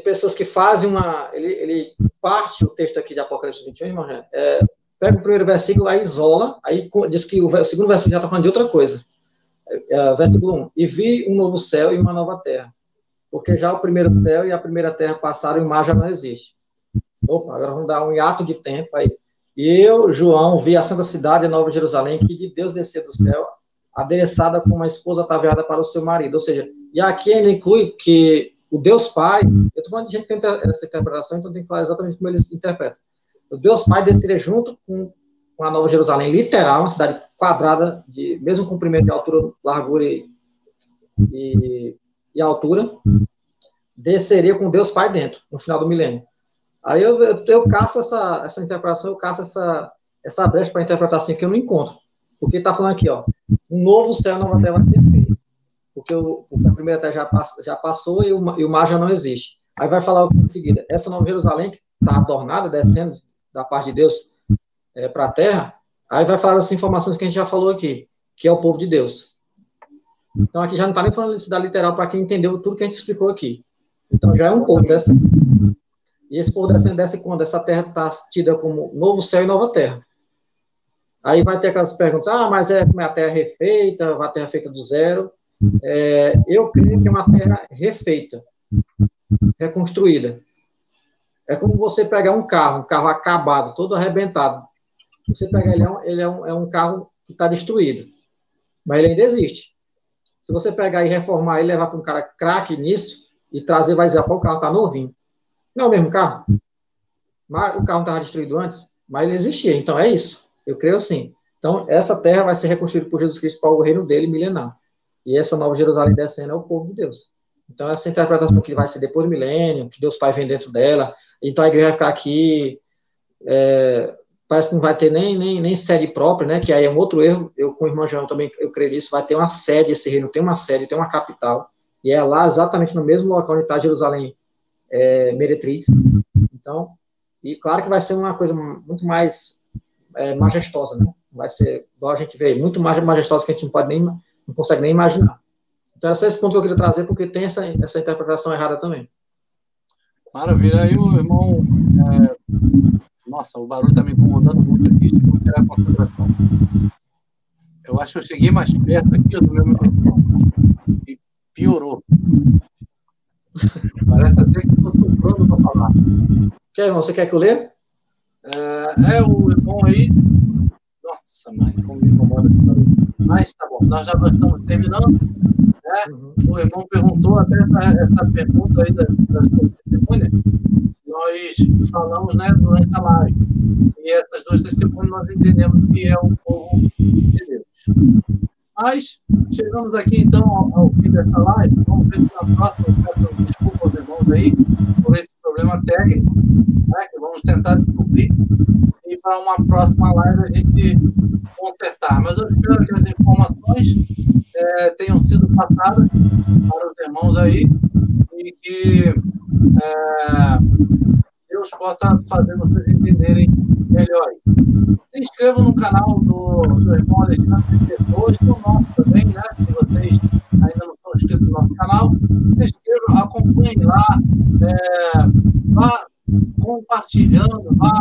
pessoas que fazem ele parte o texto aqui de Apocalipse 21, irmão, pega o primeiro versículo, aí isola, aí diz que o segundo versículo já está falando de outra coisa. Versículo 1. E vi um novo céu e uma nova terra, porque já o primeiro céu e a primeira terra passaram e o mar já não existe. Opa, agora vamos dar um hiato de tempo aí. E eu, João, vi a santa cidade, a Nova Jerusalém, que de Deus desceu do céu, adereçada como uma esposa ataviada para o seu marido. Ou seja, e aqui ainda inclui que o Deus Pai, eu estou falando de gente que tem essa interpretação, então tem que falar exatamente como eles interpretam. O Deus Pai desceria junto com a Nova Jerusalém, literal, uma cidade quadrada, de mesmo comprimento de altura, largura e altura, desceria com Deus Pai dentro, no final do milênio. Aí eu caço essa interpretação, eu caço essa brecha para interpretar assim, que eu não encontro. Porque está falando aqui, ó, um novo céu e nova terra vai ser feito. Porque a primeira terra já passou e o mar já não existe. Aí vai falar em seguida, essa Nova Jerusalém, que está adornada, descendo da parte de Deus para a terra, aí vai falar as informações que a gente já falou aqui, que é o povo de Deus. Então aqui já não está nem falando de cidade literal para quem entendeu tudo que a gente explicou aqui. Então já é um povo descendo. E esse povo desce quando essa terra está tida como novo céu e nova terra. Aí vai ter aquelas perguntas, mas como é a terra refeita, a terra feita do zero? Eu creio que é uma terra refeita, reconstruída. É como você pegar um carro acabado, todo arrebentado. Você pega ele é um carro que está destruído, mas ele ainda existe. Se você pegar e reformar ele, levar para um cara craque nisso e trazer, vai dizer, o carro está novinho. Não é o mesmo carro? Mas o carro estava destruído antes, mas ele existia. Então é isso. Eu creio assim. Então essa terra vai ser reconstruída por Jesus Cristo para o reino dele milenar. e essa nova Jerusalém descendo é o povo de Deus. Então, essa interpretação que vai ser depois do milênio, que Deus Pai vem dentro dela, então a igreja vai ficar aqui, parece que não vai ter nem sede própria, né, que aí é um outro erro, eu com o irmão João também, eu creio nisso, vai ter uma sede, esse reino tem uma sede, tem uma capital, e é lá exatamente no mesmo local onde está Jerusalém meretriz. Então, e claro que vai ser uma coisa muito mais majestosa, né? Vai ser, igual a gente vê, muito mais majestosa que a gente não consegue nem imaginar. Então, esse é esse ponto que eu queria trazer, porque tem essa interpretação errada também. Maravilha. Aí o irmão... Nossa, o barulho está me incomodando muito aqui, deixa eu tirar a concentração. Eu acho que eu cheguei mais perto aqui do meu microfone e piorou. Parece até que estou soprando para falar. Quer, irmão? Você quer que eu leia? O irmão aí... Nossa, mas como me incomoda esse barulho. Mas tá bom, nós já estamos terminando. Né? O irmão perguntou até essa pergunta aí da testemunha. Nós falamos, né, durante a live. E essas duas testemunhas nós entendemos que é o povo de Deus. Mas chegamos aqui, então, ao fim dessa live. Vamos ver se na próxima eu peço desculpa aos irmãos aí por esse problema técnico, né, que vamos tentar descobrir. E para uma próxima live a gente consertar. Mas eu espero que as informações tenham sido passadas para os irmãos aí e que Deus possa fazer vocês entenderem melhor. Se inscrevam no canal do irmão Alexandre Pessoas, no nosso também, né? Se vocês ainda não são inscritos no nosso canal, se inscrevam, acompanhem lá, vá compartilhando, vá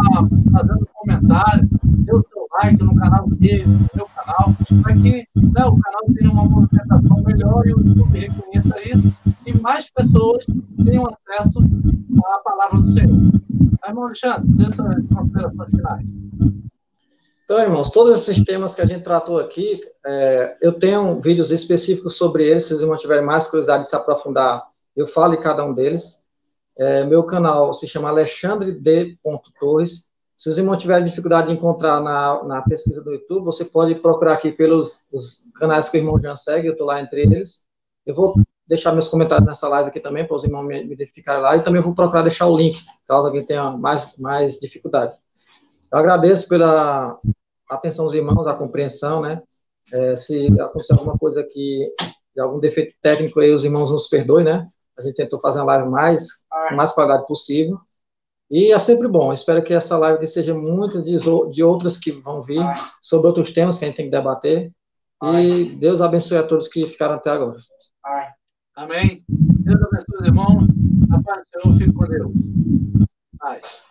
fazendo comentário, dê o seu like no canal dele, no meu canal, para que, né, o canal tenha uma movimentação melhor e o YouTube reconheça isso e mais pessoas tenham acesso à palavra do Senhor. Irmão Alexandre, dê suas considerações finais. Então, irmãos, todos esses temas que a gente tratou aqui, eu tenho vídeos específicos sobre eles, se os irmãos tiverem mais curiosidade de se aprofundar, eu falo em cada um deles. Meu canal se chama Alexandre D. Torres. Se os irmãos tiverem dificuldade de encontrar na pesquisa do YouTube, você pode procurar aqui pelos os canais que o irmão Jean segue, eu estou lá entre eles. Eu vou deixar meus comentários nessa live aqui também, para os irmãos me identificarem lá, e também vou procurar deixar o link, caso alguém tenha mais dificuldade. Eu agradeço pela atenção dos irmãos, a compreensão, né? Se acontecer alguma coisa aqui, de algum defeito técnico aí, os irmãos nos perdoem, né? A gente tentou fazer uma live com mais qualidade possível. E é sempre bom. Espero que essa live seja muito de outras que vão vir, sobre outros temas que a gente tem que debater. E Deus abençoe a todos que ficaram até agora. Amém. Deus abençoe os irmãos. A paz do Senhor, fique com Deus. Paz.